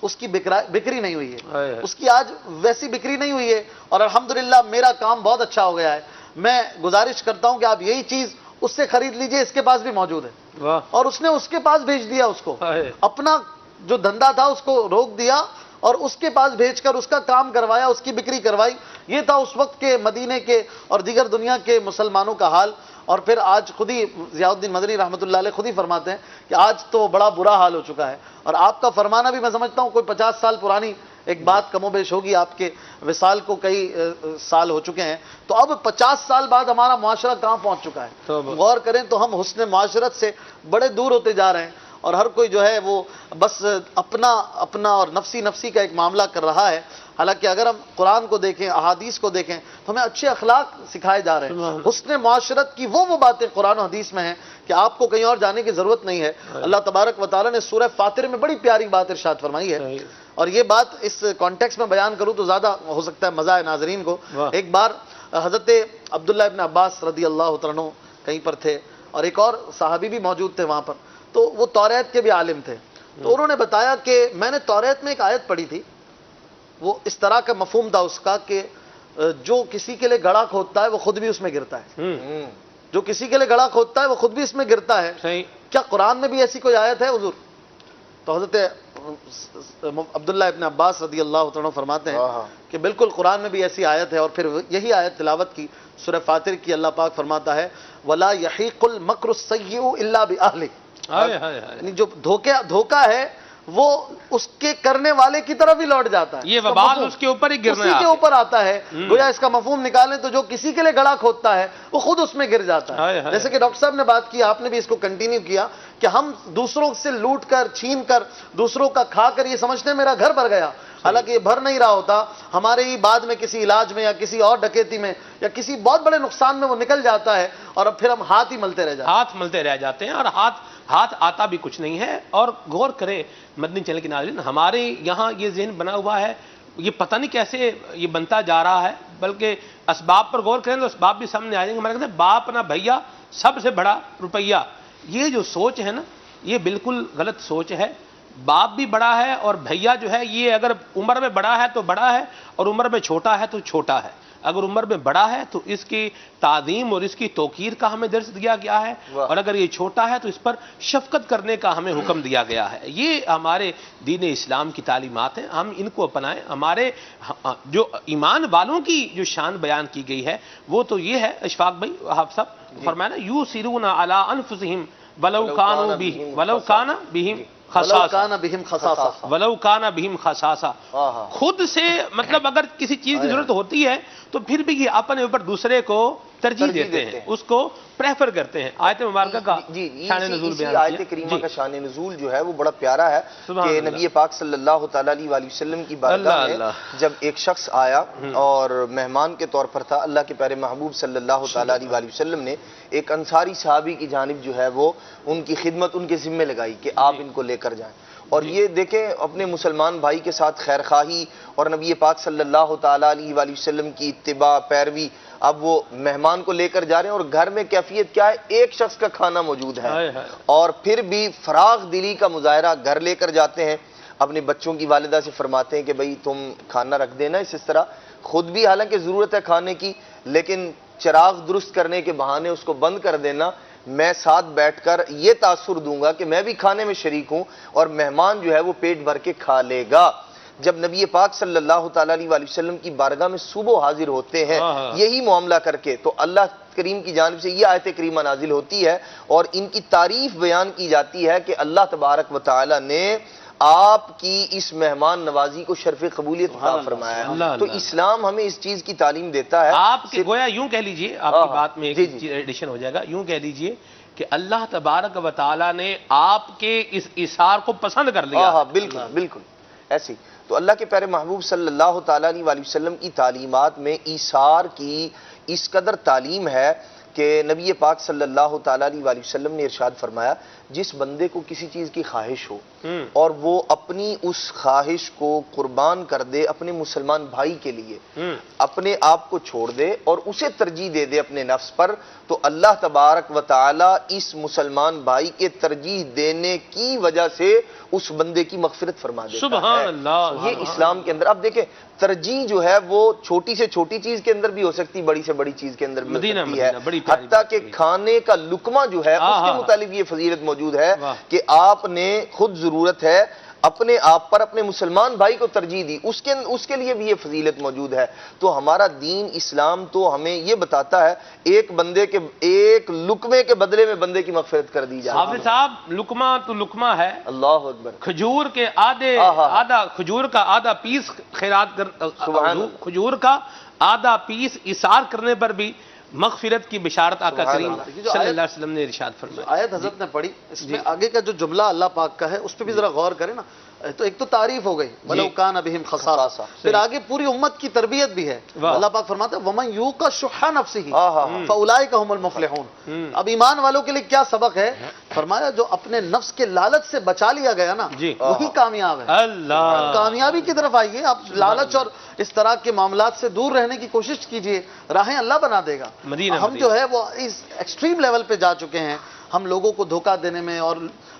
اس کی بکری نہیں ہوئی ہے، اس کی آج ویسی بکری نہیں ہوئی ہے، اور الحمدللہ میرا کام بہت اچھا ہو گیا ہے. میں گزارش کرتا ہوں کہ آپ یہی چیز اس سے خرید لیجئے، اس کے پاس بھی موجود ہے. اور اس نے اس کے پاس بھیج دیا، اس کو اپنا جو دھندا تھا اس کو روک دیا اور اس کے پاس بھیج کر اس کا کام کروایا، اس کی بکری کروائی. یہ تھا اس وقت کے مدینے کے اور دیگر دنیا کے مسلمانوں کا حال. اور پھر آج خود ہی ضیاء الدین مدنی رحمۃ اللہ علیہ خود ہی فرماتے ہیں کہ آج تو بڑا برا حال ہو چکا ہے. اور آپ کا فرمانا بھی میں سمجھتا ہوں کوئی 50 سال پرانی ایک بات کم و بیش ہوگی، آپ کے وصال کو کئی سال ہو چکے ہیں. تو اب 50 سال بعد ہمارا معاشرہ کہاں پہنچ چکا ہے. غور کریں تو ہم حسن معاشرت سے بڑے دور ہوتے جا رہے ہیں. اور ہر کوئی جو ہے وہ بس اپنا اور نفسی کا ایک معاملہ کر رہا ہے. حالانکہ اگر ہم قرآن کو دیکھیں، احادیث کو دیکھیں تو ہمیں اچھے اخلاق سکھائے جا رہے ہیں. حسن معاشرت کی وہ باتیں قرآن و حدیث میں ہیں کہ آپ کو کہیں اور جانے کی ضرورت نہیں ہے. اللہ تبارک و تعالیٰ نے سورہ فاطر میں بڑی پیاری بات ارشاد فرمائی ہے، اور یہ بات اس کانٹیکس میں بیان کروں تو زیادہ ہو سکتا ہے مزہ ہے ناظرین کو. ایک بار حضرت عبداللہ ابن عباس رضی اللہ تعالیٰ عنہ کہیں پر تھے، اور ایک اور صحابی بھی موجود تھے وہاں پر، تو وہ توریت کے بھی عالم تھے. تو انہوں نے بتایا کہ میں نے توریت میں ایک آیت پڑھی تھی، وہ اس طرح کا مفہوم تھا اس کا کہ جو کسی کے لیے گڑھا کھودتا ہے وہ خود بھی اس میں گرتا ہے. جو کسی کے لیے گڑھا کھودتا ہے وہ خود بھی اس میں گرتا ہے. کیا قرآن میں بھی ایسی کوئی آیت ہے حضور؟ تو حضرت عبداللہ ابن عباس رضی اللہ عنہ فرماتے ہیں کہ بالکل قرآن میں بھی ایسی آیت ہے، اور پھر یہی آیت تلاوت کی سورہ فاطر کی. اللہ پاک فرماتا ہے وَلَا يَحِيقُ الْمَكْرُ السَّيِّئُ إِلَّا بِأَهْلِهِ، یعنی جو دھوکہ ہے وہ اس کے کرنے والے کی طرف ہی لوٹ جاتا ہے. یہ وبال اس کے اوپر ہی گرنا ہے، اسی کے اوپر آتا ہے. گویا اس کا مفہوم نکالیں تو جو کسی کے لیے گڑھا کھودتا ہے وہ خود اس میں گر جاتا ہے. جیسے کہ ڈاکٹر صاحب نے بات کی، آپ نے بھی اس کو کنٹینیو کیا کہ ہم دوسروں سے لوٹ کر، چھین کر، دوسروں کا کھا کر یہ سمجھتے ہیں میرا گھر بھر گیا. حالانکہ یہ بھر نہیں رہا ہوتا، ہمارے ہی بعد میں کسی علاج میں یا کسی اور ڈکیتی میں یا کسی بہت بڑے نقصان میں وہ نکل جاتا ہے، اور اب پھر ہم ہاتھ ہی ملتے رہ جاتے ہیں. اور ہاتھ آتا بھی کچھ نہیں ہے. اور غور کریں مدنی چینل کے ناظرین، ہمارے یہاں یہ ذہن بنا ہوا ہے، یہ پتہ نہیں کیسے یہ بنتا جا رہا ہے، بلکہ اسباب پر غور کریں تو اسباب بھی سامنے آ جائیں گے. ہمارے کہتے ہیں باپ نہ بھیا سب سے بڑا روپیہ. یہ جو سوچ ہے نا، یہ بالکل غلط سوچ ہے. باپ بھی بڑا ہے اور بھیا جو ہے یہ اگر عمر میں بڑا ہے تو بڑا ہے، اور عمر میں چھوٹا ہے تو چھوٹا ہے. اگر عمر میں بڑا ہے تو اس کی تعظیم اور اس کی توقیر کا ہمیں درس دیا گیا ہے، اور اگر یہ چھوٹا ہے تو اس پر شفقت کرنے کا ہمیں حکم دیا گیا ہے. یہ ہمارے دین اسلام کی تعلیمات ہیں، ہم ان کو اپنائیں. ہمارے جو ایمان والوں کی جو شان بیان کی گئی ہے وہ تو یہ ہے، اشفاق بھائی آپ صاحب فرمایا نا یوسرون علی انفسہم ولو کان بہم ولو کان بہم خصاصہ. خود سے مطلب اگر کسی چیز کی ضرورت ہوتی ہے تو پھر بھی یہ اپنے اوپر دوسرے کو ترجیح دیتے ہیں، اس کو پریفر کرتے ہیں. آیت مبارکہ کا شان نزول بیان کیا. آیت کریمہ کا شان نزول جو ہے وہ بڑا پیارا ہے کہ نبی پاک صلی اللہ تعالیٰ علیہ وسلم کی بارگاہ میں جب ایک شخص آیا اور مہمان کے طور پر تھا، اللہ کے پیارے محبوب صلی اللہ تعالیٰ علیہ وسلم نے ایک انصاری صحابی کی جانب جو ہے وہ ان کی خدمت ان کے ذمہ لگائی کہ آپ ان کو لے کر جائیں. اور یہ دیکھیں اپنے مسلمان بھائی کے ساتھ خیر خواہی اور نبی پاک صلی اللہ تعالیٰ علیہ وسلم کی اتباع پیروی. اب وہ مہمان کو لے کر جا رہے ہیں اور گھر میں کیفیت کیا ہے، ایک شخص کا کھانا موجود ہے، اور پھر بھی فراغ دلی کا مظاہرہ گھر لے کر جاتے ہیں. اپنے بچوں کی والدہ سے فرماتے ہیں کہ بھئی تم کھانا رکھ دینا اس طرح. خود بھی حالانکہ ضرورت ہے کھانے کی، لیکن چراغ درست کرنے کے بہانے اس کو بند کر دینا. میں ساتھ بیٹھ کر یہ تاثر دوں گا کہ میں بھی کھانے میں شریک ہوں اور مہمان جو ہے وہ پیٹ بھر کے کھا لے گا. جب نبی پاک صلی اللہ تعالیٰ علیہ وسلم کی بارگاہ میں صبح حاضر ہوتے ہیں یہی معاملہ کر کے، تو اللہ کریم کی جانب سے یہ آیت کریمہ نازل ہوتی ہے اور ان کی تعریف بیان کی جاتی ہے کہ اللہ تبارک و تعالیٰ نے آپ کی اس مہمان نوازی کو شرف قبولیت عطا فرمایا ہے. تو اسلام ہمیں اس چیز کی تعلیم دیتا ہے. آپ کے گویا یوں کہہ لیجئے، آپ کی بات میں ایک ایڈیشن ہو جائے گا، یوں کہہ لیجئے کہ اللہ تبارک و تعالیٰ نے آپ کے اس ایثار کو پسند کر لیا. بالکل بالکل ایسی. تو اللہ کے پیارے محبوب صلی اللہ تعالیٰ علیہ وسلم کی تعلیمات میں ایثار کی اس قدر تعلیم ہے کہ نبی پاک صلی اللہ تعالیٰ علیہ وسلم نے ارشاد فرمایا جس بندے کو کسی چیز کی خواہش ہو اور وہ اپنی اس خواہش کو قربان کر دے اپنے مسلمان بھائی کے لیے، اپنے آپ کو چھوڑ دے اور اسے ترجیح دے دے اپنے نفس پر، تو اللہ تبارک و تعالی اس مسلمان بھائی کے ترجیح دینے کی وجہ سے اس بندے کی مغفرت فرما دیتا ہے. سبحان اللہ. یہ اسلام کے اندر اب دیکھیں ترجیح جو ہے وہ چھوٹی سے چھوٹی چیز کے اندر بھی ہو سکتی، بڑی سے بڑی چیز کے اندر بھی ہو سکتی ہے. حتیٰ کہ کھانے کا لقمہ جو ہے اس کے متعلق یہ فضیلت موجود ہے کہ آپ نے خود ضرورت ہے اپنے آپ پر اپنے مسلمان بھائی کو ترجیح دی، اس کے لیے بھی یہ فضیلت موجود ہے. تو ہمارا دین اسلام تو ہمیں یہ بتاتا ہے ایک بندے کے ایک لقمے کے بدلے میں بندے کی مغفرت کر دی جائے. حافظ صاحب لقمہ تو لقمہ ہے، اللہ اکبر. کھجور کے کھجور کا آدھا پیس خیرات کر، کھجور کا آدھا پیس ایثار کرنے پر بھی مغفرت کی بشارت آقا سبحان کریم اللہ۔ جو صلی آیت- اللہ علیہ وسلم نے ارشاد فرمایا. آیت حضرت نے پڑھی، اس میں آگے کا جو جملہ اللہ پاک کا ہے اس پہ بھی ذرا غور کریں نا. تو ایک تو تعریف ہو گئی وَلَوْ كَانَ بِهِمْ خَصَاصَةٌ، پھر آگے پوری امت کی تربیت بھی ہے. واہ. اللہ پاک فرماتا ہے وَمَنْ يُوقَ شُحَّ نَفْسِهِ آہا. فَأُولَئِكَ هُمُ الْمُفْلِحُونَ. اب ایمان والوں کے لیے کیا سبق ہے؟ فرمایا جو اپنے نفس کے لالچ سے بچا لیا گیا نا جی. وہی کامیاب ہے. اللہ کامیابی کی طرف آئیے، آپ لالچ اور اس طرح کے معاملات سے دور رہنے کی کوشش کیجئے، راہیں اللہ بنا دے گا. مدینہ ہم جو ہے وہ اس ایکسٹریم لیول پہ جا چکے ہیں، ہم لوگوں کو دھوکہ دینے میں اور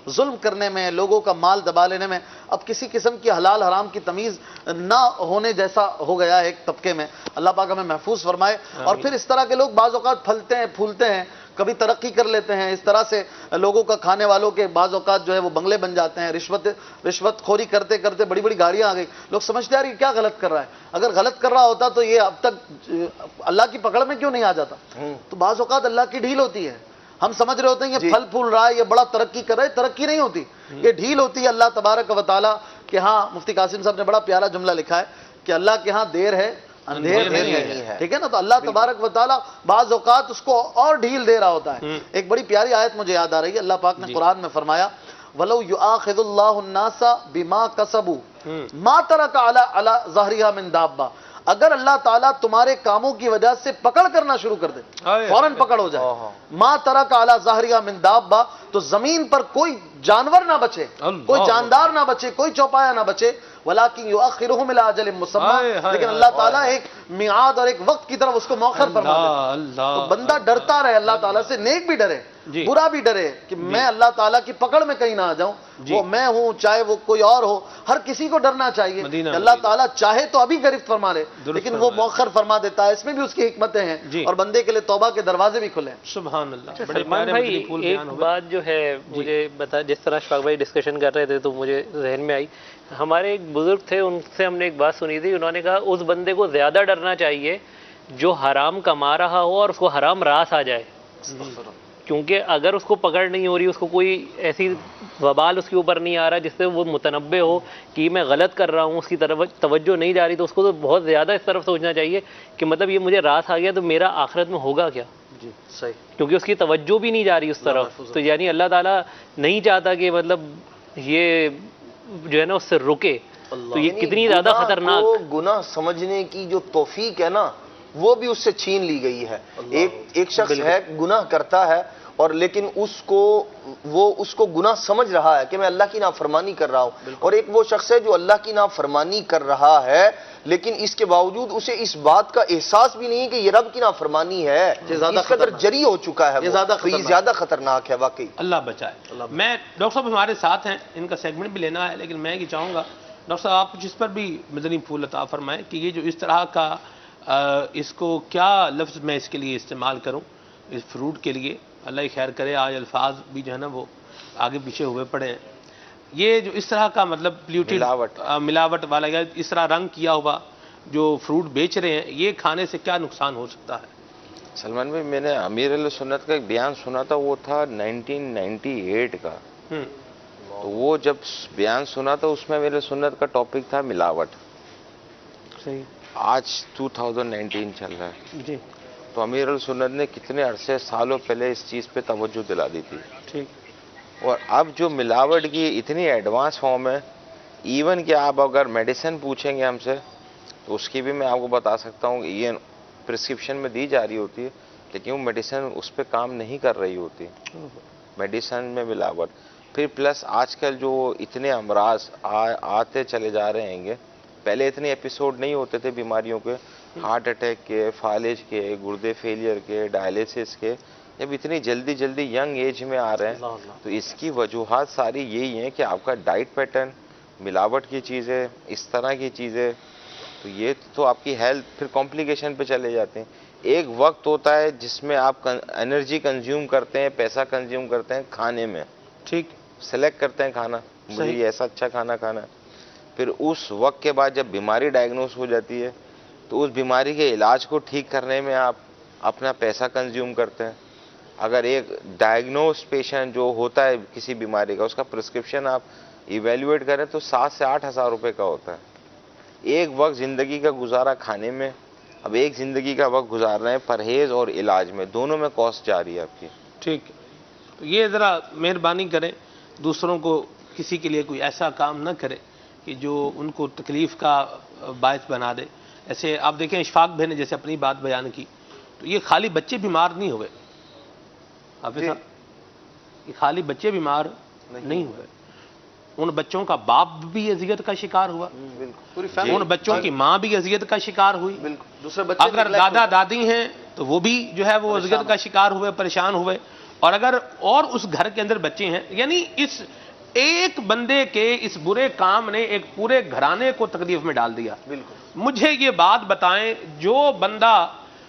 ظلم کرنے میں، لوگوں کا مال دبا لینے میں، اب کسی قسم کی حلال حرام کی تمیز نہ ہونے جیسا ہو گیا ہے ایک طبقے میں. اللہ پاک ہمیں محفوظ فرمائے. اور پھر اس طرح کے لوگ بعض اوقات پھلتے ہیں پھولتے ہیں، کبھی ترقی کر لیتے ہیں، اس طرح سے لوگوں کا کھانے والوں کے بعض اوقات جو ہے وہ بنگلے بن جاتے ہیں. رشوت خوری کرتے کرتے بڑی بڑی گاڑیاں آ گئی، لوگ سمجھتے ہیں یار یہ کیا غلط کر رہا ہے. اگر غلط کر رہا ہوتا تو یہ اب تک اللہ کی پکڑ میں کیوں نہیں آ جاتا؟ تو بعض اوقات اللہ کی ڈھیل ہوتی ہے. ہم سمجھ رہے ہوتے ہیں یہ پھل پھول رہا ہے، یہ بڑا ترقی کر رہا ہے، ترقی نہیں ہوتی، یہ ڈھیل ہوتی ہے اللہ تبارک و تعالیٰ کے ہاں. مفتی قاسم صاحب نے بڑا پیارا جملہ لکھا ہے کہ اللہ کے ہاں دیر ہے اندھیر نہیں ہے. ٹھیک ہے نا؟ تو اللہ تبارک و تعالیٰ بعض اوقات اس کو اور ڈھیل دے رہا ہوتا ہے. ایک بڑی پیاری آیت مجھے یاد آ رہی ہے، اللہ پاک نے قرآن میں فرمایا وَلَوْ يُؤَاخِذُ اللَّهُ النَّاسَ بِمَا كَسَبُوا مَا تَرَكَ عَلَى ظَهْرِهَا مِن دَابَّةٍ. اگر اللہ تعالیٰ تمہارے کاموں کی وجہ سے پکڑ کرنا شروع کر دے، فوراً پکڑ ہو جائے، ما ترک علی ظاہریہ من دابہ، تو زمین پر کوئی جانور نہ بچے، کوئی جاندار نہ بچے، کوئی چوپایا نہ بچے. ولیکن یؤخرہم الی اجل مسمی، لیکن اللہ تعالیٰ ایک میعاد اور ایک وقت کی طرف اس کو مؤخر فرما دیتا ہے. تو بندہ ڈرتا رہے اللہ تعالیٰ سے، نیک بھی ڈرے برا بھی ڈرے کہ میں اللہ تعالیٰ کی پکڑ میں کہیں نہ آ جاؤں. وہ میں ہوں چاہے وہ کوئی اور ہو، ہر کسی کو ڈرنا چاہیے کہ اللہ تعالیٰ چاہے تو ابھی گرفت فرما لے لیکن وہ مؤخر فرما دیتا ہے. اس میں بھی اس کی حکمتیں ہیں اور بندے کے لیے توبہ کے دروازے بھی کھلے. سبحان اللہ. بڑے سلمان پیارے بھائی مدنی پھول ایک بیان ہوئے. بات جو ہے مجھے بتا، جس طرح اشفاق بھائی ڈسکشن کر رہے تھے تو مجھے ذہن میں آئی، ہمارے ایک بزرگ تھے، ان سے ہم نے ایک بات سنی تھی. انہوں نے کہا اس بندے کو زیادہ ڈرنا چاہیے جو حرام کما رہا ہو اور اس کو حرام راس آ جائے، کیونکہ اگر اس کو پکڑ نہیں ہو رہی، اس کو کوئی ایسی وبال اس کے اوپر نہیں آ رہا جس سے وہ متنبع ہو کہ میں غلط کر رہا ہوں، اس کی طرف توجہ نہیں جا رہی، تو اس کو تو بہت زیادہ اس طرف سوچنا چاہیے کہ مطلب یہ مجھے راس آ گیا تو میرا آخرت میں ہوگا کیا، جی صحیح. کیونکہ اس کی توجہ بھی نہیں جا رہی اس طرف. تو یعنی اللہ تعالیٰ نہیں چاہتا کہ مطلب یہ جو ہے نا اس سے رکے. تو یہ کتنی زیادہ خطرناک. گناہ سمجھنے کی جو توفیق ہے نا وہ بھی اس سے چھین لی گئی ہے. ایک شخص ہے گناہ کرتا ہے اور لیکن اس کو گناہ سمجھ رہا ہے کہ میں اللہ کی نافرمانی کر رہا ہوں، اور ایک وہ شخص ہے جو اللہ کی نافرمانی کر رہا ہے لیکن اس کے باوجود اسے اس بات کا احساس بھی نہیں کہ یہ رب کی نافرمانی ہے، اس قدر جری ہو چکا ہے وہ. تو یہ زیادہ خطرناک ہے واقعی. اللہ بچائے. میں ڈاکٹر صاحب ہمارے ساتھ ہیں، ان کا سیگمنٹ بھی لینا ہے، لیکن میں یہ چاہوں گا ڈاکٹر صاحب آپ کچھ اس پر بھی مدنی پھول عطا فرمائیں کہ یہ جو اس طرح کا اس کو کیا لفظ میں اس کے لیے استعمال کروں اس فروٹ کے لیے. اللہ ہی خیر کرے، آج الفاظ بھی جو ہے نا وہ آگے پیچھے ہوئے پڑے ہیں. یہ جو اس طرح کا مطلب پلیوٹڈ ملاوٹ والا یا اس طرح رنگ کیا ہوا جو فروٹ بیچ رہے ہیں، یہ کھانے سے کیا نقصان ہو سکتا ہے؟ سلمان بھائی، میں نے امیر علیہ سنت کا ایک بیان سنا تھا، وہ تھا 1998 کا. تو وہ جب بیان سنا تھا اس میں میرے سنت کا ٹاپک تھا ملاوٹ. صحیح. آج 2019 چل رہا ہے. جی تو امیر السنت نے کتنے عرصے سالوں پہلے اس چیز پہ توجہ دلا دی تھی. ٹھیک. اور اب جو ملاوٹ کی اتنی ایڈوانس فارم ہے، ایون کہ آپ اگر میڈیسن پوچھیں گے ہم سے تو اس کی بھی میں آپ کو بتا سکتا ہوں. یہ پرسکرپشن میں دی جا رہی ہوتی ہے لیکن وہ میڈیسن اس پہ کام نہیں کر رہی ہوتی. میڈیسن میں ملاوٹ. پھر پلس آج کل جو اتنے امراض آتے چلے جا رہے ہیں گے، پہلے اتنے ایپیسوڈ نہیں ہوتے تھے بیماریوں کے، ہارٹ اٹیک کے، فالج کے، گردے فیلئر کے، ڈائلیسس کے، جب اتنی جلدی ینگ ایج میں آ رہے ہیں تو اس کی وجوہات ساری یہی ہیں کہ آپ کا ڈائٹ پیٹرن، ملاوٹ کی چیزیں، اس طرح کی چیزیں. تو یہ تو آپ کی ہیلتھ پھر کمپلیکیشن پہ چلے جاتے ہیں. ایک وقت ہوتا ہے جس میں آپ انرجی کنزیوم کرتے ہیں، پیسہ کنزیوم کرتے ہیں کھانے میں. ٹھیک. سلیکٹ کرتے ہیں کھانا، مجھے یہ ایسا اچھا کھانا کھانا ہے. پھر اس وقت کے بعد جب بیماری ڈائگنوز ہو جاتی ہے تو اس بیماری کے علاج کو ٹھیک کرنے میں آپ اپنا پیسہ کنزیوم کرتے ہیں. اگر ایک ڈائگنوز پیشنٹ جو ہوتا ہے کسی بیماری کا، اس کا پرسکرپشن آپ ایویلیویٹ کریں تو 7 سے 8 ہزار روپے کا ہوتا ہے. ایک وقت زندگی کا گزارا کھانے میں، اب ایک زندگی کا وقت گزار رہے ہیں پرہیز اور علاج میں، دونوں میں کاسٹ جا رہی ہے آپ کی. ٹھیک ہے، تو یہ ذرا مہربانی کریں دوسروں کو کسی کے لیے کوئی ایسا کام نہ کرے کہ جو ان کو تکلیف کا باعث بنا دے. ایسے آپ دیکھیں اشفاق بھائی نے جیسے اپنی بات بیان کی، تو یہ خالی بچے بیمار نہیں ہوئے حافظ صاحب، یہ خالی بچے بیمار نہیں ہوئے، ان بچوں کا باپ بھی اذیت کا شکار ہوا، پوری ان بچوں کی ماں بھی اذیت کا شکار ہوئی، دوسرے بچے اگر دادا دادی ہیں تو وہ بھی جو ہے وہ اذیت کا شکار ہوئے، پریشان ہوئے، اور اگر اور اس گھر کے اندر بچے ہیں، یعنی اس ایک بندے کے اس برے کام نے ایک پورے گھرانے کو تکلیف میں ڈال دیا. مجھے یہ بات بتائیں، جو بندہ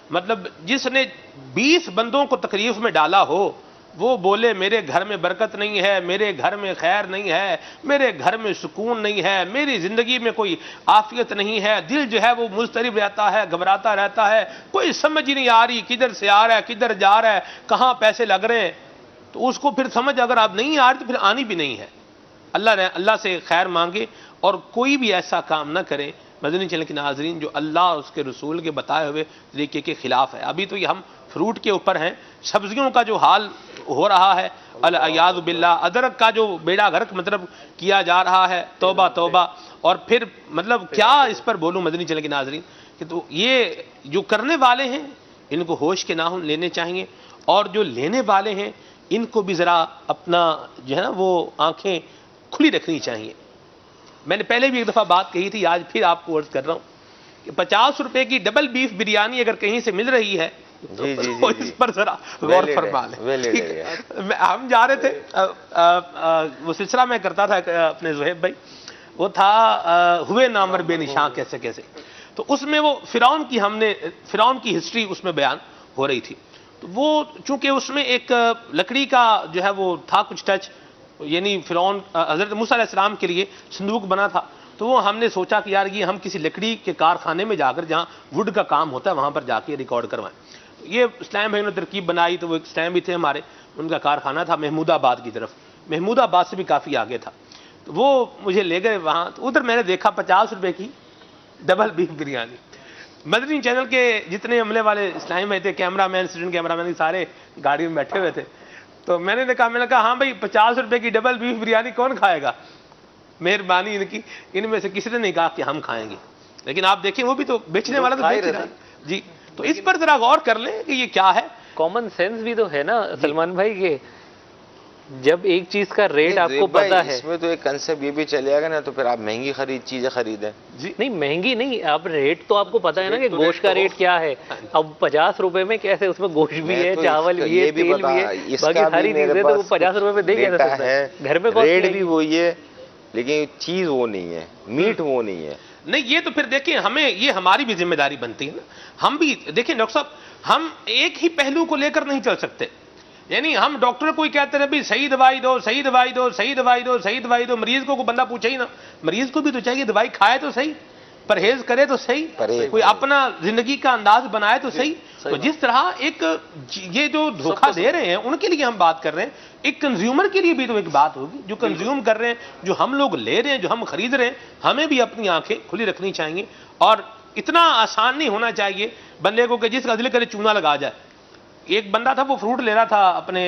مطلب جس نے 20 بندوں کو تکلیف میں ڈالا ہو، وہ بولے میرے گھر میں برکت نہیں ہے، میرے گھر میں خیر نہیں ہے، میرے گھر میں سکون نہیں ہے، میری زندگی میں کوئی عافیت نہیں ہے، دل جو ہے وہ مضطرب رہتا ہے، گھبراتا رہتا ہے، کوئی سمجھ نہیں آ رہی کدھر سے آ رہا ہے کدھر جا رہا ہے، کہاں پیسے لگ رہے ہیں، تو اس کو پھر سمجھ اگر آپ نہیں آ رہی تو پھر آنی بھی نہیں ہے. اللہ سے خیر مانگے اور کوئی بھی ایسا کام نہ کرے مدنی چینل کے ناظرین جو اللہ اور اس کے رسول کے بتائے ہوئے طریقے کے خلاف ہے. ابھی تو یہ ہم فروٹ کے اوپر ہیں، سبزیوں کا جو حال ہو رہا ہے الیاذ باللہ، ادرک کا جو بیڑا غرق مطلب کیا جا رہا ہے، توبہ توبہ. اور پھر مطلب کیا اس پر بولوں مدنی چینل کے ناظرین کہ تو یہ جو کرنے والے ہیں ان کو ہوش کے ناخن لینے چاہیے، اور جو لینے والے ہیں ان کو بھی ذرا اپنا جو ہے نا وہ آنکھیں کھلی رکھنی چاہیے. میں نے پہلے بھی ایک دفعہ بات کہی تھی، آج پھر آپ کو عرض کر رہا ہوں کہ 50 روپے کی ڈبل بیف بریانی اگر کہیں سے مل رہی ہے تو اس پر ذرا غور فرما لیں. ہم جا رہے تھے، وہ سلسلہ میں کرتا تھا اپنے زہیب بھائی، وہ تھا ہوئے نامور بے نشاں کیسے کیسے، تو اس میں وہ فرعون کی ہسٹری اس میں بیان ہو رہی تھی. تو وہ چونکہ اس میں ایک لکڑی کا جو ہے وہ تھا کچھ ٹچ، یعنی فرعون حضرت موسیٰ علیہ السلام کے لیے صندوق بنا تھا، تو وہ ہم نے سوچا کہ یار یہ ہم کسی لکڑی کے کارخانے میں جا کر جہاں ووڈ کا کام ہوتا ہے وہاں پر جا کے ریکارڈ کروائیں. یہ اسلام بھائی نے ترکیب بنائی، تو وہ ایک اسلام بھی تھے ہمارے، ان کا کارخانہ تھا محمود آباد کی طرف، محمود آباد سے بھی کافی آگے تھا. تو وہ مجھے لے گئے وہاں، تو ادھر میں نے دیکھا 50 روپے کی ڈبل بیف بریانی. مدنی چینل کے جتنے عملے والے اسلام بھائی تھے، کیمرہ مین اسٹوڈنٹ کیمرہ مین سارے گاڑی میں بیٹھے ہوئے تھے. تو میں نے کہا ہاں بھائی 50 روپے کی ڈبل بیف بریانی کون کھائے گا؟ مہربانی ان میں سے کسی نے نہیں کہا کہ ہم کھائیں گے، لیکن آپ دیکھیں وہ بھی تو بیچنے والا تو بیچ رہا ہے. جی تو اس پر ذرا غور کر لیں کہ یہ کیا ہے. کامن سینس بھی تو ہے نا سلمان بھائی، کہ جب ایک چیز کا ریٹ آپ کو پتا ہے، اس میں تو ایک کنسپٹ یہ بھی چلے گا نا، تو پھر آپ مہنگی چیزیں خریدیں. نہیں مہنگی نہیں، آپ ریٹ تو آپ کو پتا ہے نا کہ گوشت کا ریٹ کیا ہے. اب 50 روپے میں کیسے اس میں گوشت بھی ہے، چاول بھی ہے، تیل بھی ہے، باقی ساری چیزیں تو وہ 50 روپے میں دے گیا ہے. گھر میں ریٹ بھی وہی ہے لیکن چیز وہ نہیں ہے، میٹ وہ نہیں ہے. نہیں یہ تو پھر دیکھیں ہمیں یہ ہماری بھی ذمہ داری بنتی ہے نا. ہم بھی دیکھیں ڈاکٹر صاحب، ہم ایک ہی پہلو کو لے کر نہیں چل سکتے. یعنی ہم ڈاکٹر کو ہی کہتے ہیں بھی صحیح دوائی دو، صحیح دوائی دو، صحیح دوائی دو، صحیح دوائی دو. مریض کو بندہ پوچھے ہی نا، مریض کو بھی تو چاہیے دوائی کھائے تو صحیح، پرہیز کرے تو صحیح، کوئی اپنا زندگی کا انداز بنائے تو صحیح. تو جس طرح ایک یہ جو دھوکہ دے رہے ہیں ان کے لیے ہم بات کر رہے ہیں، ایک کنزیومر کے لیے بھی تو ایک بات ہوگی، جو کنزیوم کر رہے ہیں، جو ہم لوگ لے رہے ہیں، جو ہم خرید رہے ہیں، ہمیں بھی اپنی آنکھیں کھلی رکھنی چاہیے. اور اتنا آسان نہیں ہونا چاہیے بندے کو کہ جس کا دل کرے چونا لگا جائے. ایک بندہ تھا وہ فروٹ لے رہا تھا اپنے،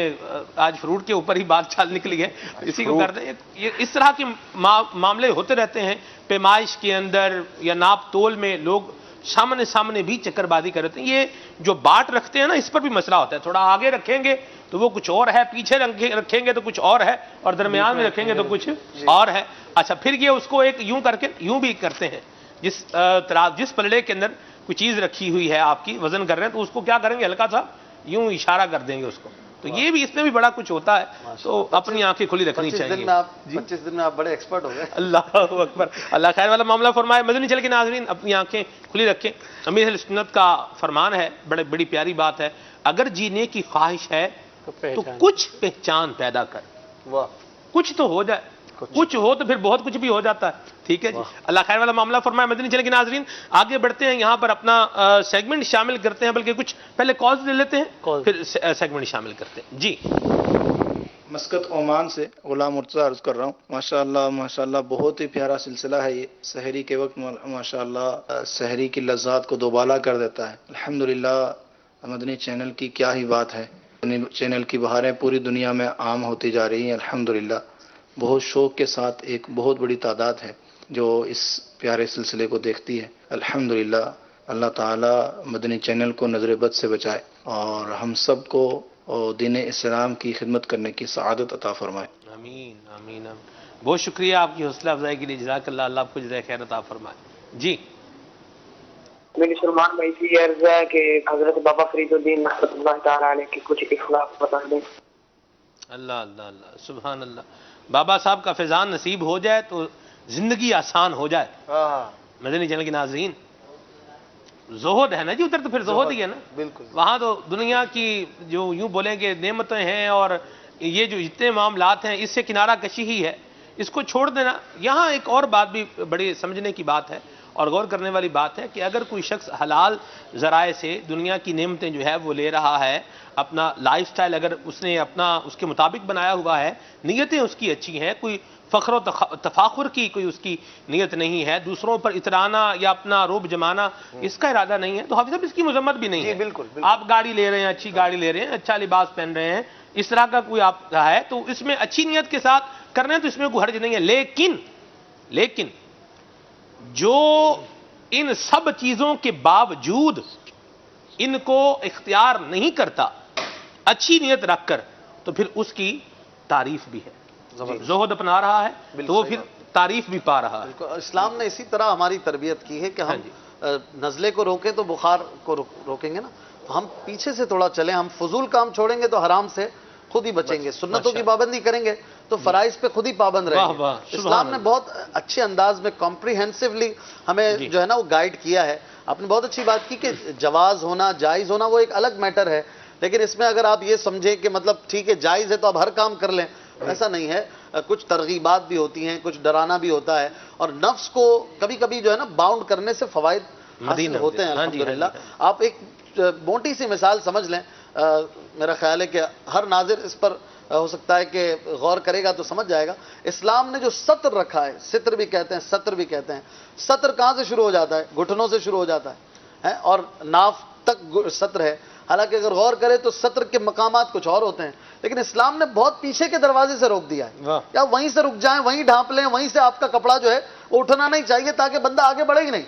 آج فروٹ کے اوپر ہی بات چال نکلی ہے، اسی کو کرتے ہیں. اس طرح کے معاملے ہوتے رہتے ہیں پیمائش کے اندر یا ناپ تول میں، لوگ سامنے بھی چکر بازی کر رہتے ہیں. یہ جو باٹ رکھتے ہیں نا اس پر بھی مسئلہ ہوتا ہے. تھوڑا آگے رکھیں گے تو وہ کچھ اور ہے، پیچھے رکھیں گے تو کچھ اور ہے، اور درمیان میں رکھیں گے تو کچھ اور ہے. اچھا پھر یہ اس کو ایک یوں کر کے یوں بھی کرتے ہیں، جس پلڑے کے اندر کوئی چیز رکھی ہوئی ہے آپ کی وزن کر رہے ہیں تو اس کو کیا کریں گے، ہلکا سا یوں اشارہ کر دیں گے اس کو. تو یہ بھی اس میں بھی بڑا کچھ ہوتا ہے. تو اپنی آنکھیں کھلی رکھنی چاہیے. 25 دن میں آپ بڑے ایکسپرٹ ہو گئے. اللہ اکبر، اللہ خیر والا معاملہ فرمائے. مدنی چینل کے ناظرین اپنی آنکھیں کھلی رکھیں. امیر اہل سنت کا فرمان ہے، بڑی پیاری بات ہے، اگر جینے کی خواہش ہے تو کچھ پہچان پیدا کر. واہ، کچھ تو ہو جائے، کچھ ہو تو پھر بہت کچھ بھی ہو جاتا ہے. ٹھیک ہے جی، اللہ خیر والا معاملہ فرمائے. مدنی چینل کے ناظرین آگے بڑھتے ہیں، یہاں پر اپنا سیگمنٹ شامل کرتے ہیں، بلکہ کچھ پہلے کالز لے لیتے ہیں پھر سیگمنٹ شامل کرتے ہیں. جی مسقط عمان سے غلام مرتضیٰ عرض کر رہا ہوں. ماشاءاللہ بہت ہی پیارا سلسلہ ہے یہ. سحری کے وقت ماشاءاللہ سحری کی لذات کو دوبالا کر دیتا ہے. الحمدللہ مدنی چینل کی کیا ہی بات ہے. مدنی چینل کی بہاریں پوری دنیا میں عام ہوتی جا رہی ہیں الحمدللہ. بہت شوق کے ساتھ ایک بہت بڑی تعداد ہے جو اس پیارے سلسلے کو دیکھتی ہے. الحمدللہ اللہ تعالی مدنی چینل کو نظر بد سے بچائے اور ہم سب کو دین اسلام کی خدمت کرنے کی سعادت عطا فرمائے. آمین آمین آمین. بہت شکریہ آپ کی حوصلہ افزائی کے لیے. جزاک اللہ. اللہ آپ کو جزائے خیر عطا فرمائے. جی میری سلمان بھائی سے یہ عرض ہے کہ حضرت بابا فرید الدین رحمۃ اللہ تعالیٰ علیہ کے کچھ اخلاق بتا دیں. اللہ اللہ اللہ سبحان اللہ. بابا صاحب کا فیضان نصیب ہو جائے تو زندگی آسان ہو جائے. مدنی چینل کے ناظرین زہد ہے نا جی, ادھر تو پھر زہد ہی ہے نا. بالکل. وہاں تو دنیا کی جو یوں بولیں کہ نعمتیں ہیں اور یہ جو جتنے معاملات ہیں اس سے کنارہ کشی ہی ہے, اس کو چھوڑ دینا. یہاں ایک اور بات بھی بڑی سمجھنے کی بات ہے اور غور کرنے والی بات ہے کہ اگر کوئی شخص حلال ذرائع سے دنیا کی نعمتیں جو ہے وہ لے رہا ہے, اپنا لائف سٹائل اگر اس نے اپنا اس کے مطابق بنایا ہوا ہے, نیتیں اس کی اچھی ہیں, کوئی فخر و تفاخر کی کوئی اس کی نیت نہیں ہے, دوسروں پر اترانا یا اپنا روب جمانا اس کا ارادہ نہیں ہے, تو حافظ صاحب اس کی مذمت بھی نہیں ہے. بالکل. آپ گاڑی لے رہے ہیں, اچھی گاڑی لے رہے ہیں, اچھا لباس پہن رہے ہیں, اس طرح کا کوئی آپ کا ہے تو اس میں اچھی نیت کے ساتھ کرنا ہے تو اس میں کوئی حرج نہیں ہے. لیکن جو ان سب چیزوں کے باوجود ان کو اختیار نہیں کرتا اچھی نیت رکھ کر, تو پھر اس کی تعریف بھی ہے. زہد اپنا رہا ہے تو وہ پھر تعریف بھی پا رہا ہے. اسلام نے اسی طرح ہماری تربیت کی ہے کہ ہم نزلے کو روکیں تو بخار کو روکیں گے نا, تو ہم پیچھے سے تھوڑا چلیں. ہم فضول کام چھوڑیں گے تو حرام سے خود ہی بچیں گے, سنتوں کی پابندی کریں گے تو فرائض پہ خود ہی پابند رہیں گے. اسلام نے بہت اچھے انداز میں کمپریہنسولی ہمیں جو ہے نا وہ گائیڈ کیا ہے. آپ نے بہت اچھی بات کی کہ جواز ہونا جائز ہونا وہ ایک الگ میٹر ہے, لیکن اس میں اگر آپ یہ سمجھیں کہ مطلب ٹھیک ہے جائز ہے تو آپ ہر کام کر لیں, ایسا نہیں ہے. کچھ ترغیبات بھی ہوتی ہیں, کچھ ڈرانا بھی ہوتا ہے, اور نفس کو کبھی کبھی جو ہے نا باؤنڈ کرنے سے فوائد حاصل ہوتے ہیں الحمدللہ. آپ ایک موٹی سی مثال سمجھ لیں, میرا خیال ہے کہ ہر ناظر اس پر ہو سکتا ہے کہ غور کرے گا تو سمجھ جائے گا. اسلام نے جو ستر رکھا ہے, ستر بھی کہتے ہیں سطر بھی کہتے ہیں, سطر کہاں سے شروع ہو جاتا ہے؟ گھٹنوں سے شروع ہو جاتا ہے, اور ناف تک سطر ہے. حالانکہ اگر غور کرے تو سطر کے مقامات کچھ اور ہوتے ہیں, لیکن اسلام نے بہت پیچھے کے دروازے سے روک دیا ہے. یا وہیں سے رک جائیں, وہیں ڈھانپ لیں, وہیں سے آپ کا کپڑا جو ہے وہ اٹھنا نہیں چاہیے تاکہ بندہ آگے بڑھے ہی نہیں.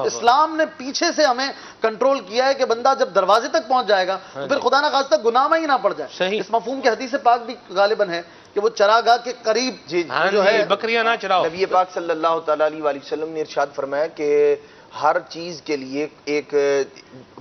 اسلام نے پیچھے سے ہمیں کنٹرول کیا ہے کہ بندہ جب دروازے تک پہنچ جائے گا تو پھر خدا نہ خواستہ گناہ میں ہی نہ پڑ جائے. اس مفہوم کے حدیث پاک بھی غالباً ہے کہ وہ چراگاہ کے قریب جو ہے بکریاں نہ چراؤ. نبی پاک صلی اللہ تعالیٰ علیہ وسلم نے ارشاد فرمایا کہ ہر چیز کے لیے ایک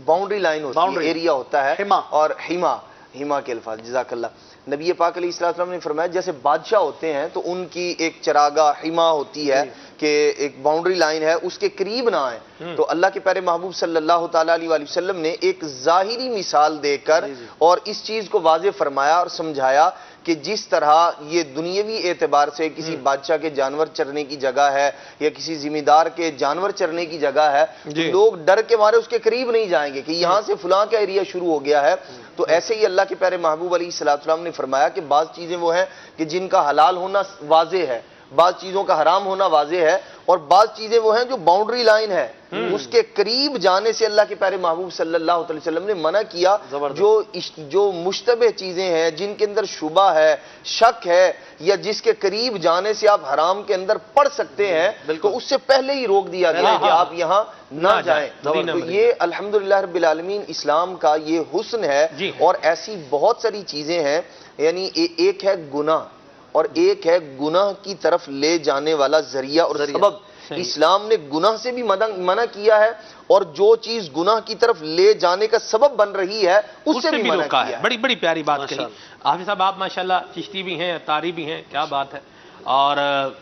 باؤنڈری لائن ہوتی ہے, ایریا ہوتا ہے, اور ہیما کے الفاظ. جزاک اللہ. نبی پاک علیہ السلام نے فرمایا جیسے بادشاہ ہوتے ہیں تو ان کی ایک چراگاہ ہیما ہوتی ہے کہ ایک باؤنڈری لائن ہے, اس کے قریب نہ آئیں. تو اللہ کے پیارے محبوب صلی اللہ تعالیٰ علیہ وسلم نے ایک ظاہری مثال دے کر اور اس چیز کو واضح فرمایا اور سمجھایا کہ جس طرح یہ دنیاوی اعتبار سے کسی بادشاہ کے جانور چرنے کی جگہ ہے یا کسی ذمہ دار کے جانور چرنے کی جگہ ہے, لوگ ڈر کے مارے اس کے قریب نہیں جائیں گے کہ یہاں سے فلاں کا ایریا شروع ہو گیا ہے. تو ایسے ہی اللہ کے پیارے محبوب علیہ السلام نے فرمایا کہ بعض چیزیں وہ ہیں کہ جن کا حلال ہونا واضح ہے, بعض چیزوں کا حرام ہونا واضح ہے, اور بعض چیزیں وہ ہیں جو باؤنڈری لائن ہے, اس کے قریب جانے سے اللہ کے پیارے محبوب صلی اللہ علیہ وسلم نے منع کیا. جو مشتبہ چیزیں ہیں, جن کے اندر شبہ ہے, شک ہے, یا جس کے قریب جانے سے آپ حرام کے اندر پڑ سکتے ہیں, تو اس سے پہلے ہی روک دیا گیا کہ آپ یہاں نہ جائیں. تو یہ الحمدللہ رب العالمین اسلام کا یہ حسن ہے. اور ایسی بہت ساری چیزیں ہیں, یعنی ایک ہے گناہ اور ایک ہے گناہ کی طرف لے جانے والا ذریعہ اور سبب. اسلام نے گناہ سے بھی منع کیا ہے, اور جو چیز گناہ کی طرف لے جانے کا سبب بن رہی ہے اس سے بھی منع کیا ہے. بڑی بڑی پیاری بات کہی حافظ صاحب. آپ ماشاءاللہ چشتی بھی ہیں, تاری بھی ہیں, کیا بات ہے. اور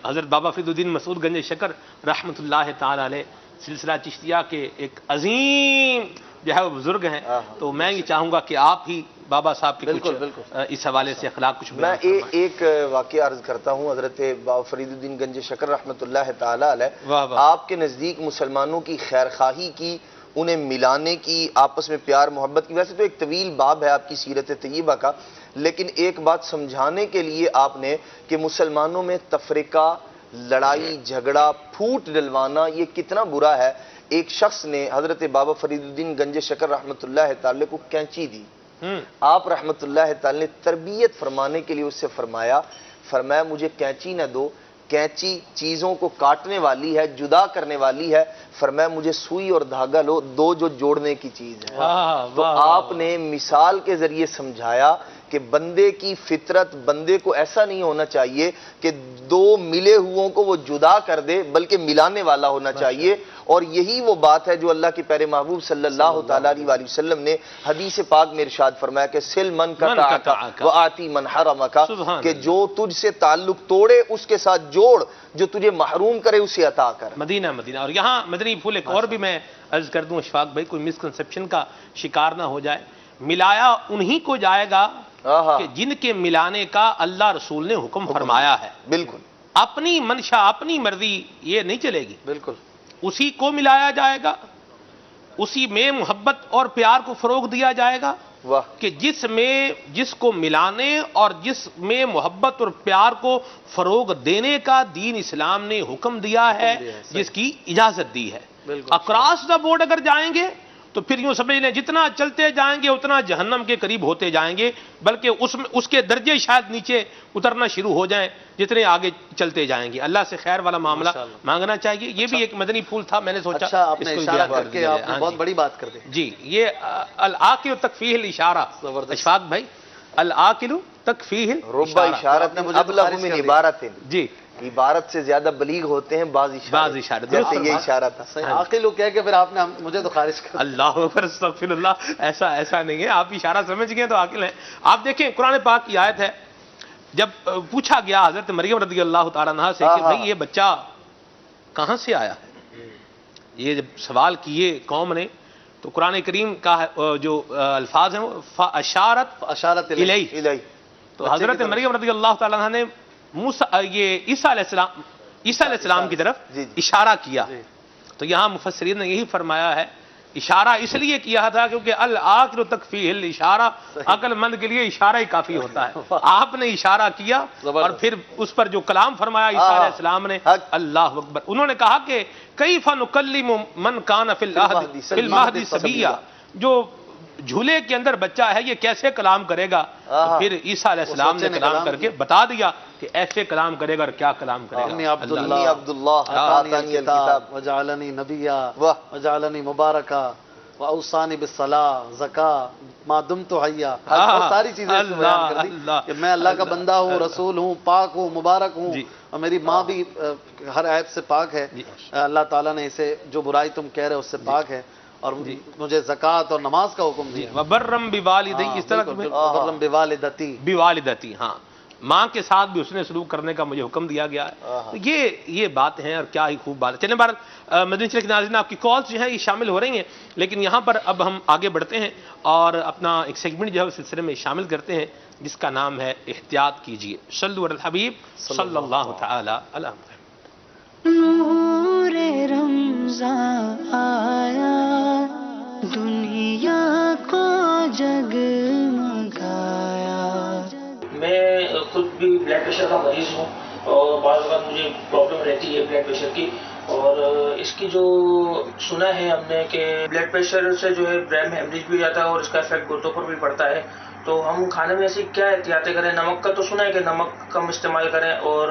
حضرت بابا فرید الدین مسعود گنج شکر رحمۃ اللہ تعالی علیہ سلسلہ چشتیہ کے ایک عظیم جو ہے وہ بزرگ ہیں. تو میں یہ چاہوں گا کہ آپ ہی بابا صاحب کے کچھ اس حوالے سے اخلاق کچھ میں ایک واقعہ عرض کرتا ہوں. حضرت بابا فرید الدین گنج شکر رحمۃ اللہ تعالی علیہ آپ کے نزدیک مسلمانوں کی خیر خواہی کی, انہیں ملانے کی, آپس میں پیار محبت کی. ویسے تو ایک طویل باب ہے آپ کی سیرت طیبہ کا, لیکن ایک بات سمجھانے کے لیے آپ نے کہ مسلمانوں میں تفرقہ، لڑائی جھگڑا، پھوٹ ڈلوانا یہ کتنا برا ہے. ایک شخص نے حضرت بابا فرید الدین گنج شکر رحمۃ اللہ تعالی کو کینچی دی. آپ رحمۃ اللہ تعالی نے تربیت فرمانے کے لیے اس سے فرمایا مجھے کینچی نہ دو، کینچی چیزوں کو کاٹنے والی ہے، جدا کرنے والی ہے. فرمایا مجھے سوئی اور دھاگا دو جو جوڑنے کی چیز ہے. تو آپ نے مثال کے ذریعے سمجھایا کہ بندے کی فطرت، بندے کو ایسا نہیں ہونا چاہیے کہ دو ملے ہوئوں کو وہ جدا کر دے، بلکہ ملانے والا ہونا چاہیے. اور یہی وہ بات ہے جو اللہ کے پیارے محبوب صلی اللہ تعالیٰ علیہ وآلہ وسلم نے حدیث پاک میں ارشاد فرمایا کہ سل من قطعک وآتی من حرمک، کہ جو تجھ سے تعلق توڑے اس کے ساتھ جوڑ، جو تجھے محروم کرے اسے عطا کر. مدینہ. اور یہاں مدنی پھول ایک اور بھی میں عرض کر دوں اشفاق بھائی، کوئی مسکنسپشن کا شکار نہ ہو جائے. ملایا انہی کو جائے گا کہ جن کے ملانے کا اللہ رسول نے حکم فرمایا ہے. بالکل اپنی منشا، اپنی مرضی یہ نہیں چلے گی. بالکل اسی کو ملایا جائے گا، اسی میں محبت اور پیار کو فروغ دیا جائے گا. واہ. کہ جس کو ملانے اور جس میں محبت اور پیار کو فروغ دینے کا دین اسلام نے حکم دیا ہے، جس کی اجازت دی ہے. اکراس دا بورڈ اگر جائیں گے تو پھر یوں سمجھ لیں جتنا چلتے جائیں گے اتنا جہنم کے قریب ہوتے جائیں گے، بلکہ اس کے درجے شاید نیچے اترنا شروع ہو جائیں جتنے آگے چلتے جائیں گے. اللہ سے خیر والا معاملہ مانگنا چاہیے. یہ بھی ایک مدنی پھول تھا، میں نے سوچا اچھا آپ نے اشارہ کر کے آپ نے بہت بڑی بات کر دی. جی، یہ العاقل تکفیہ الاشارہ. اشفاق بھائی، العاقل تکفیہ ربع اشارت ابلغ من عبارت. جی، عبارت سے زیادہ بلیغ ہوتے ہیں بعض اشارے. جیسے یہ اشارہ تھا. عاقل کہہ کے پھر آپ نے مجھے تو خارج کر. اللہ اکبر، استغفر اللہ. ایسا نہیں ہے، آپ اشارہ سمجھ گئے تو عاقل ہیں. آپ دیکھیں قرآن پاک کی آیت ہے، جب پوچھا گیا حضرت مریم رضی اللہ تعالیٰ عنہا سے کہ بھئی یہ بچہ کہاں سے آیا ہے، یہ جب سوال کیے قوم نے تو قرآن کریم کا جو الفاظ ہیں وہ اشارت الیہ. تو حضرت مریم رضی اللہ تعالیٰ عنہ نے یہ عیسیٰ علیہ السلام کی طرف اشارہ کیا. تو یہاں مفسرین نے یہی فرمایا ہے، اشارہ اس لیے کیا تھا کیونکہ العاقل تکفیہ الاشارہ، عقل مند کے لیے اشارہ ہی کافی ہوتا ہے. آپ نے اشارہ کیا اور پھر اس پر جو کلام فرمایا عیسیٰ علیہ السلام نے، اللہ اکبر. انہوں نے کہا کہ کیف نکلم من کان فی المہد صبیا، جو جھولے کے اندر بچہ ہے یہ کیسے کلام کرے گا. پھر عیسیٰ علیہ السلام نے کلام کر کے بتا دیا کہ ایسے کلام کرے گا اور کیا کلام کرے گا. انی عبداللہ آتانی الکتاب وجعلنی نبیا وجعلنی مبارکا واوصانی بالصلاۃ زکاۃ ما دمت حیا. ساری چیزیں بیان کر دی کہ میں اللہ کا بندہ ہوں، رسول ہوں، پاک ہوں، مبارک ہوں، اور میری ماں بھی ہر عیب سے پاک ہے. اللہ تعالیٰ نے اسے جو برائی تم کہہ رہے ہو اس سے پاک ہے، اور مجھے زکوٰۃ اور نماز کا حکم دیا. وبرم بوالدی، اس طرح وبرم بوالدتی، ہاں ماں کے ساتھ بھی اس نے سلوک کرنے کا مجھے حکم دیا گیا ہے. یہ بات ہے اور کیا ہی خوب بات ہے. چلیں بہرحال مدنی چینل کے ناظرین، آپ کی کالز جو ہیں یہ شامل ہو رہی ہیں، لیکن یہاں پر اب ہم آگے بڑھتے ہیں اور اپنا ایک سیگمنٹ جو ہے اس سلسلے میں شامل کرتے ہیں جس کا نام ہے احتیاط کیجیے. صلو علی الحبیب صلی اللہ تعالی علیہ وسلم. نور رمضان آیا، دنیا کو جگمگایا. میں خود بھی بلڈ پریشر کا مریض ہوں اور بعض اوقات مجھے پرابلم رہتی ہے بلڈ پریشر کی، اور اس کی جو سنا ہے ہم نے کہ بلڈ پریشر سے جو ہے برین ہیمریج بھی جاتا ہے اور اس کا افیکٹ گردوں پر بھی پڑتا ہے. تو ہم کھانے میں ایسی کیا احتیاطیں کریں؟ نمک کا تو سنا ہے کہ نمک کم استعمال کریں، اور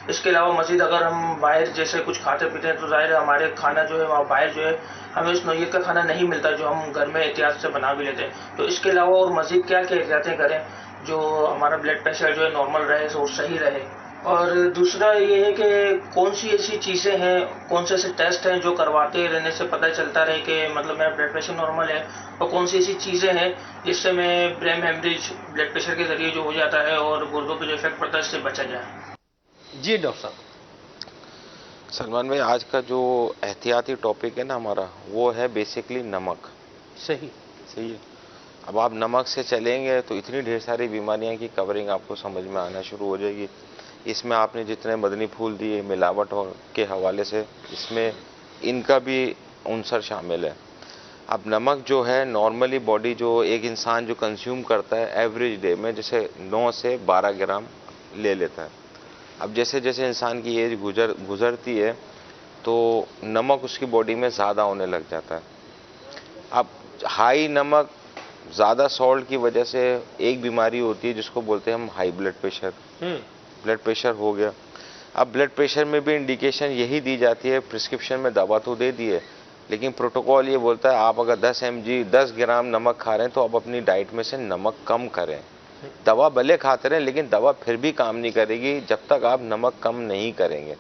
اس کے علاوہ مزید اگر ہم باہر جیسے کچھ کھاتے پیتے ہیں تو ظاہر ہے ہمارے کھانا جو ہے وہاں باہر جو ہے ہمیں اس نوعیت کا کھانا نہیں ملتا جو ہم گھر میں احتیاط سے بنا بھی لیتے ہیں. تو اس کے علاوہ اور مزید کیا کیا احتیاطیں کریں جو ہمارا بلڈ پریشر جو ہے نارمل رہے اور صحیح رہے؟ اور دوسرا یہ ہے کہ کون سی ایسی چیزیں ہیں، کون سے ایسے ٹیسٹ ہیں جو کرواتے رہنے سے پتہ چلتا رہے کہ مطلب میرا بلڈ پریشر نارمل ہے، اور کون سی ایسی چیزیں ہیں جس سے میں برین ہیمریج بلڈ پریشر کے ذریعے جو ہو جاتا ہے اور گردوں پہ جو افیکٹ پڑتا ہے اس سے بچا جائے؟ جی ڈاکٹر صاحب. سلمان بھائی، آج کا جو احتیاطی ٹاپک ہے نا ہمارا، وہ ہے بیسکلی نمک. صحیح ہے. اب آپ نمک سے چلیں گے تو اتنی ڈھیر ساری بیماریاں کی کورنگ آپ کو سمجھ میں آنا شروع ہو جائے گی. اس میں آپ نے جتنے مدنی پھول دیے ملاوٹ کے حوالے سے، اس میں ان کا بھی عنصر شامل ہے. اب نمک جو ہے نارملی باڈی جو ایک انسان جو کنزیوم کرتا ہے ایوریج ڈے میں جیسے 9 سے 12 گرام لے لیتا ہے. اب جیسے جیسے انسان کی ایج گزرتی ہے تو نمک اس کی باڈی میں زیادہ ہونے لگ جاتا ہے. اب ہائی نمک زیادہ سالٹ کی وجہ سے ایک بیماری ہوتی ہے جس کو بولتے ہیں ہم high blood pressure. Blood pressure ہو گیا. اب بلڈ پریشر میں بھی انڈیکیشن یہی دی جاتی ہے, پرسکرپشن میں دوا تو دے دی ہے لیکن پروٹوکول یہ بولتا ہے آپ اگر 10 گرام نمک کھا رہے ہیں تو آپ اپنی ڈائٹ میں سے نمک کم کریں. دوا بھلے کھاتے رہیں لیکن دوا پھر بھی کام نہیں کرے گی جب تک آپ نمک کم نہیں کریں گے.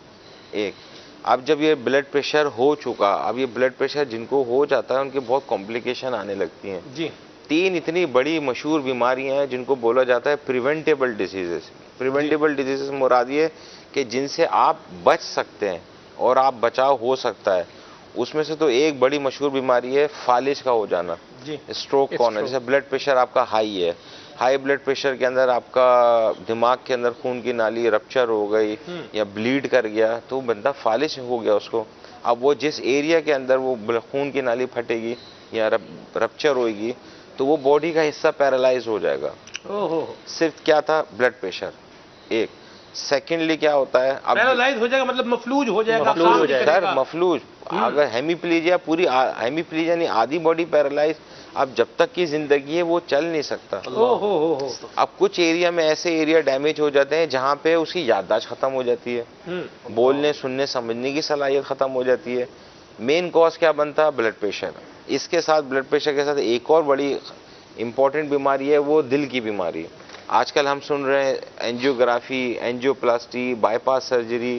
ایک اب جب یہ بلڈ پریشر ہو چکا, اب یہ بلڈ پریشر جن کو ہو جاتا ہے ان کی بہت کمپلیکیشن آنے لگتی ہیں. جی 3 اتنی بڑی مشہور بیماریاں ہیں جن کو بولا جاتا ہے پریونٹیبل ڈیزیزز. پریونٹیبل ڈیزیزز مراد یہ کہ جن سے آپ بچ سکتے ہیں اور آپ بچاؤ ہو سکتا ہے. اس میں سے تو ایک بڑی مشہور بیماری ہے فالج کا ہو جانا, اسٹروک کا ہونا. جیسے بلڈ پریشر آپ کا ہائی ہے, ہائی بلڈ پریشر کے اندر آپ کا دماغ کے اندر خون کی نالی رپچر ہو گئی یا بلیڈ کر گیا تو بندہ فالج ہو گیا اس کو. اب وہ جس ایریا کے اندر وہ خون کی نالی پھٹے گی یا رپچر ہوئے گی تو وہ باڈی کا حصہ پیرالائز ہو جائے گا. صرف کیا تھا بلڈ پریشر. ایک سیکنڈلی کیا ہوتا ہے اب پیرالائز ہو جائے گا مطلب مفلوج ہو جائے گا. سر مفلوج اگر ہیمیپلیجیا پوری ہیمیپلیجیا یعنی آدھی باڈی پیرالائز, اب جب تک کی زندگی ہے وہ چل نہیں سکتا. اب کچھ ایریا میں ایسے ایریا ڈیمیج ہو جاتے ہیں جہاں پہ اس کی یادداشت ختم ہو جاتی ہے, بولنے سننے سمجھنے کی صلاحیت ختم ہو جاتی ہے. مین کاز کیا بنتا ہے بلڈ پریشر. اس کے ساتھ بلڈ پریشر کے ساتھ ایک اور بڑی امپورٹنٹ بیماری ہے وہ دل کی بیماری. آج کل ہم سن رہے ہیں اینجیوگرافی, اینجیوپلاسٹی, بائی پاس سرجری,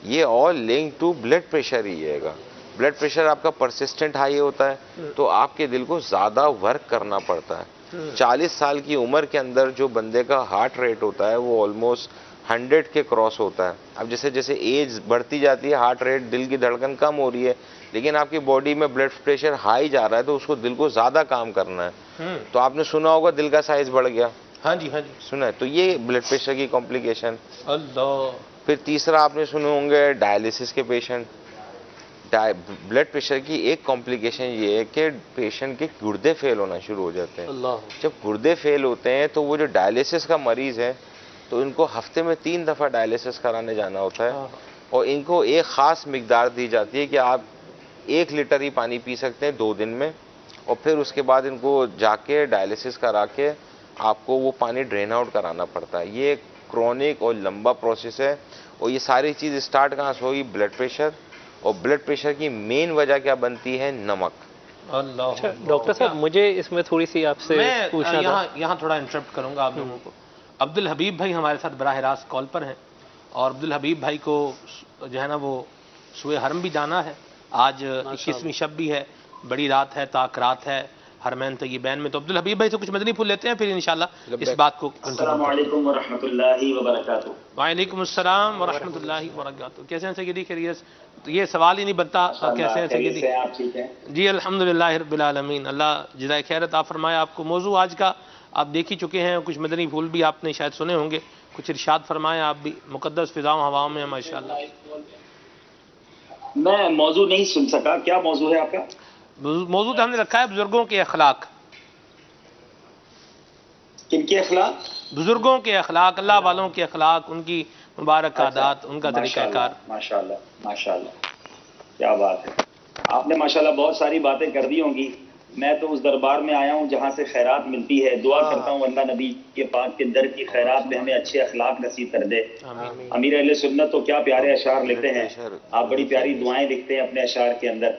یہ آل لنک ٹو بلڈ پریشر ہی ہے گا. بلڈ پریشر آپ کا پرسسٹنٹ ہائی ہوتا ہے تو آپ کے دل کو زیادہ ورک کرنا پڑتا ہے. 40 سال کی عمر کے اندر جو بندے کا ہارٹ ریٹ ہوتا ہے وہ آلموسٹ 100 کے کراس ہوتا ہے. اب جیسے جیسے ایج بڑھتی جاتی ہے ہارٹ ریٹ دل کی دھڑکن کم ہو رہی ہے لیکن آپ کی باڈی میں بلڈ پریشر ہائی جا رہا ہے تو اس کو دل کو زیادہ کام کرنا ہے. تو آپ نے سنا ہوگا دل کا سائز بڑھ گیا. ہاں جی سنا ہے. تو یہ بلڈ پریشر کی کمپلیکیشن. اللہ. پھر تیسرا آپ نے سنے ہوں گے ڈائلسس کے پیشنٹ. بلڈ پریشر کی ایک کمپلیکیشن یہ ہے کہ پیشنٹ کے گردے فیل ہونا شروع ہو جاتے ہیں. جب گردے فیل ہوتے ہیں تو وہ جو ڈائلسس کا مریض ہے تو ان کو ہفتے میں 3 دفعہ ڈائلسس کرانے جانا ہوتا ہے اور ان کو ایک خاص مقدار دی جاتی ہے کہ آپ 1 لیٹر ہی پانی پی سکتے ہیں 2 دن میں, اور پھر اس کے بعد ان کو جا کے ڈائلسس کرا کے آپ کو وہ پانی ڈرین آؤٹ کرانا پڑتا ہے. یہ کرونک اور لمبا پروسیس ہے اور یہ ساری چیز اسٹارٹ کہاں سے ہوئی بلڈ پریشر, اور بلڈ پریشر کی مین وجہ کیا بنتی ہے نمک. اللہ. ڈاکٹر صاحب مجھے اس میں تھوڑی سی آپ سے پوچھنا تھا. یہاں تھوڑا انٹرپٹ کروں گا آپ لوگوں کو. عبد الحبیب بھائی ہمارے ساتھ براہ راست کال پر ہیں اور عبد الحبیب بھائی کو جو ہے نا وہ سوئے حرم بھی جانا ہے. آج 21ویں شب بھی ہے, بڑی رات ہے, تاک رات ہے حرمین طیبین میں. تو عبد الحبیب بھائی سے کچھ مدنی پھول لیتے ہیں پھر انشاءاللہ اس بات کو. السلام علیکم ورحمۃ اللہ وبرکاتہ. وعلیکم السلام ورحمۃ اللہ وبرکاتہ. کیسے ہیں سیدی خیریت؟ یہ سوال ہی نہیں بنتا کیسے ہیں سیدی. آپ ٹھیک ہیں؟ جی الحمدللہ رب العالمین. اللہ جزائے خیر عطا فرمائے آپ کو. موضوع آج کا آپ دیکھ ہی چکے ہیں, کچھ مدنی پھول بھی آپ نے شاید سنے ہوں گے, کچھ ارشاد فرمائیں آپ بھی. مقدس فضاؤں ہواؤں میں ماشاءاللہ. میں موضوع نہیں سن سکا, کیا موضوع ہے آپ کا؟ موضوع تو ہم نے رکھا ہے بزرگوں کے اخلاق. کن کے اخلاق؟ بزرگوں کے اخلاق, اللہ والوں کے اخلاق, ان کی مبارک عادات, ان کا طریقہ کار. ماشاءاللہ ماشاءاللہ, کیا بات ہے. آپ نے ماشاءاللہ بہت ساری باتیں کر دی ہوں گی. میں تو اس دربار میں آیا ہوں جہاں سے خیرات ملتی ہے. دعا کرتا ہوں اللہ نبی کے پاک کے در کی خیرات میں ہمیں اچھے اخلاق نصیب کر دے. امیر اہل سنت تو کیا پیارے اشعار لکھتے ہیں, آپ بڑی پیاری دعائیں لکھتے ہیں اپنے اشعار کے اندر.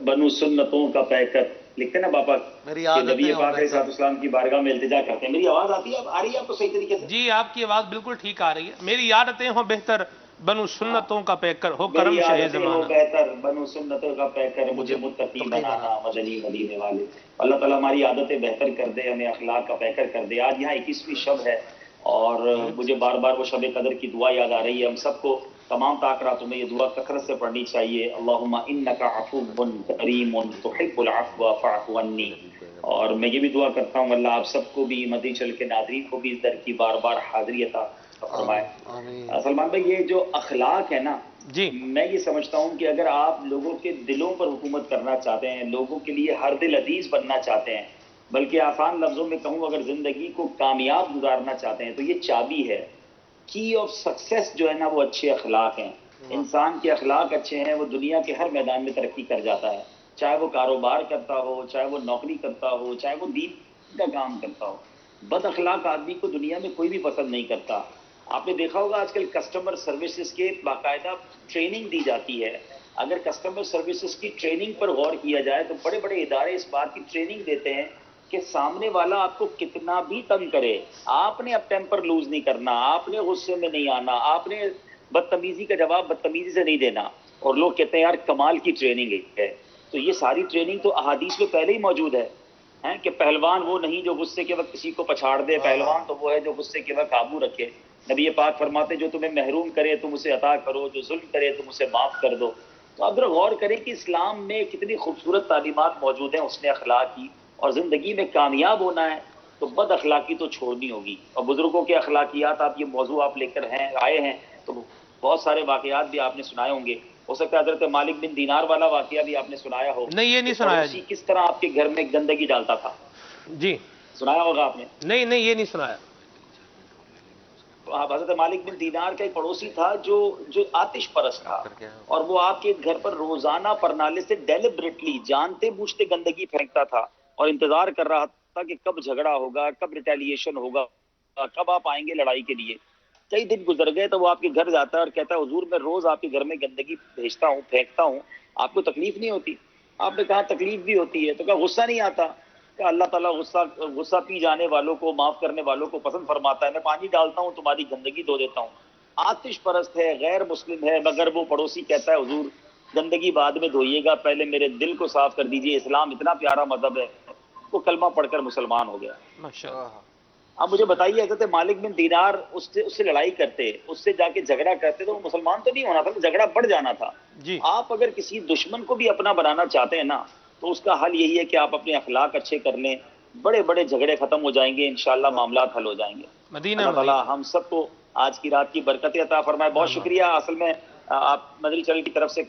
بنو سنتوں کا پیکر لکھتے ہیں نا باپا, کہ نبی پاک علیہ السلام کی بارگاہ میں التجا کرتے ہیں. میری آواز آتی ہے, آ رہی ہے آپ کو صحیح طریقے سے؟ جی آپ کی آواز بالکل ٹھیک آ رہی ہے. میری عادتیں ہوں بہتر بنو سنتوں کا پیکر, ہو کرم شہ زمانہ. بہتر بنو سنتوں کا پیکر, مجھے متقی بنانا مدنی مدینے والے. اللہ تعالیٰ ہماری عادتیں بہتر کر دے, ہمیں اخلاق کا پیکر کر دے. آج یہاں 21ویں شب ہے اور مجھے بار بار وہ شب قدر کی دعا یاد آ رہی ہے. ہم سب کو تمام تاکراتوں میں یہ دعا کثرت سے پڑھنی چاہیے. اللہم انک عفو کریم تحب العفو فاعف عنی. اور میں یہ بھی دعا کرتا ہوں اللہ آپ سب کو بھی, مدنی چل کے ناظرین کو بھی اس در کی بار بار حاضری عطا فرمائے. سلمان بھائی, یہ جو اخلاق ہے نا, جی میں یہ سمجھتا ہوں کہ اگر آپ لوگوں کے دلوں پر حکومت کرنا چاہتے ہیں، لوگوں کے لیے ہر دل عزیز بننا چاہتے ہیں، بلکہ آسان لفظوں میں کہوں اگر زندگی کو کامیاب گزارنا چاہتے ہیں تو یہ چابی ہے، کی آف سکسیس جو ہے نا وہ اچھے اخلاق ہیں. انسان کے اخلاق اچھے ہیں وہ دنیا کے ہر میدان میں ترقی کر جاتا ہے، چاہے وہ کاروبار کرتا ہو، چاہے وہ نوکری کرتا ہو، چاہے وہ دین کا کام کرتا ہو. بد اخلاق آدمی کو دنیا میں کوئی بھی پسند نہیں کرتا. آپ نے دیکھا ہوگا آج کل کسٹمر سروسز کے باقاعدہ ٹریننگ دی جاتی ہے. اگر کسٹمر سروسز کی ٹریننگ پر غور کیا جائے تو بڑے بڑے ادارے اس بات کی ٹریننگ دیتے ہیں کہ سامنے والا آپ کو کتنا بھی تنگ کرے، آپ نے اب ٹیمپر لوز نہیں کرنا، آپ نے غصے میں نہیں آنا، آپ نے بدتمیزی کا جواب بدتمیزی سے نہیں دینا. اور لوگ کہتے ہیں یار کمال کی ٹریننگ ہے. تو یہ ساری ٹریننگ تو احادیث میں پہلے ہی موجود ہے کہ پہلوان وہ نہیں جو غصے کے وقت کسی کو پچھاڑ دے، پہلوان تو وہ ہے جو غصے کے وقت قابو رکھے. نبی پاک فرماتے جو تمہیں محروم کرے تم اسے عطا کرو، جو ظلم کرے تم اسے معاف کر دو. تو اب غور کریں کہ اسلام میں کتنی خوبصورت تعلیمات موجود ہیں حسن اخلاق کی، اور زندگی میں کامیاب ہونا ہے تو بد اخلاقی تو چھوڑنی ہوگی. اور بزرگوں کے اخلاقیات آپ یہ موضوع آپ لے کر آئے ہیں تو بہت سارے واقعات بھی آپ نے سنائے ہوں گے. ہو سکتا ہے حضرت مالک بن دینار والا واقعہ بھی آپ نے سنایا ہو. نہیں یہ نہیں سنایا جی. کس طرح آپ کے گھر میں گندگی ڈالتا تھا، جی سنایا ہوگا آپ نے. نہیں یہ نہیں سنایا. حضرت مالک بن دینار کا ایک پڑوسی تھا جو آتش پرست تھا، اور وہ آپ کے گھر پر روزانہ پرنالے سے ڈیلیبریٹلی جانتے بوجھتے گندگی پھینکتا تھا اور انتظار کر رہا تھا کہ کب جھگڑا ہوگا، کب ریٹیلیشن ہوگا، کب آپ آئیں گے لڑائی کے لیے. کئی دن گزر گئے تو وہ آپ کے گھر جاتا ہے اور کہتا ہے حضور میں روز آپ کے گھر میں گندگی بھیجتا ہوں، پھینکتا ہوں، آپ کو تکلیف نہیں ہوتی؟ آپ نے کہا تکلیف بھی ہوتی ہے. تو کہا غصہ نہیں آتا؟ کہ اللہ تعالیٰ غصہ پی جانے والوں کو، معاف کرنے والوں کو پسند فرماتا ہے. میں پانی ڈالتا ہوں تمہاری گندگی دھو دیتا ہوں. آتش پرست ہے، غیر مسلم ہے، مگر وہ پڑوسی کہتا ہے حضور گندگی بعد میں دھوئیے گا، پہلے میرے دل کو صاف کر دیجئے، اسلام اتنا پیارا مذہب ہے. وہ کلمہ پڑھ کر مسلمان ہو گیا. ماشاءاللہ. اب مجھے بتائیے حضرت مالک بن دینار اس سے لڑائی کرتے، اس سے جا کے جھگڑا کرتے تو وہ مسلمان تو نہیں ہونا تھا، جھگڑا بڑھ جانا تھا. جی آپ اگر کسی دشمن کو بھی اپنا بنانا چاہتے ہیں نا تو اس کا حل یہی ہے کہ آپ اپنے اخلاق اچھے کر لیں، بڑے بڑے جھگڑے ختم ہو جائیں گے، انشاءاللہ معاملات حل ہو جائیں گے. مدینہ اللہ تعالیٰ ہم سب کو آج کی رات کی برکتیں عطا فرمائے. بہت شکریہ. اصل میں آپ مدنی چینل کی طرف سے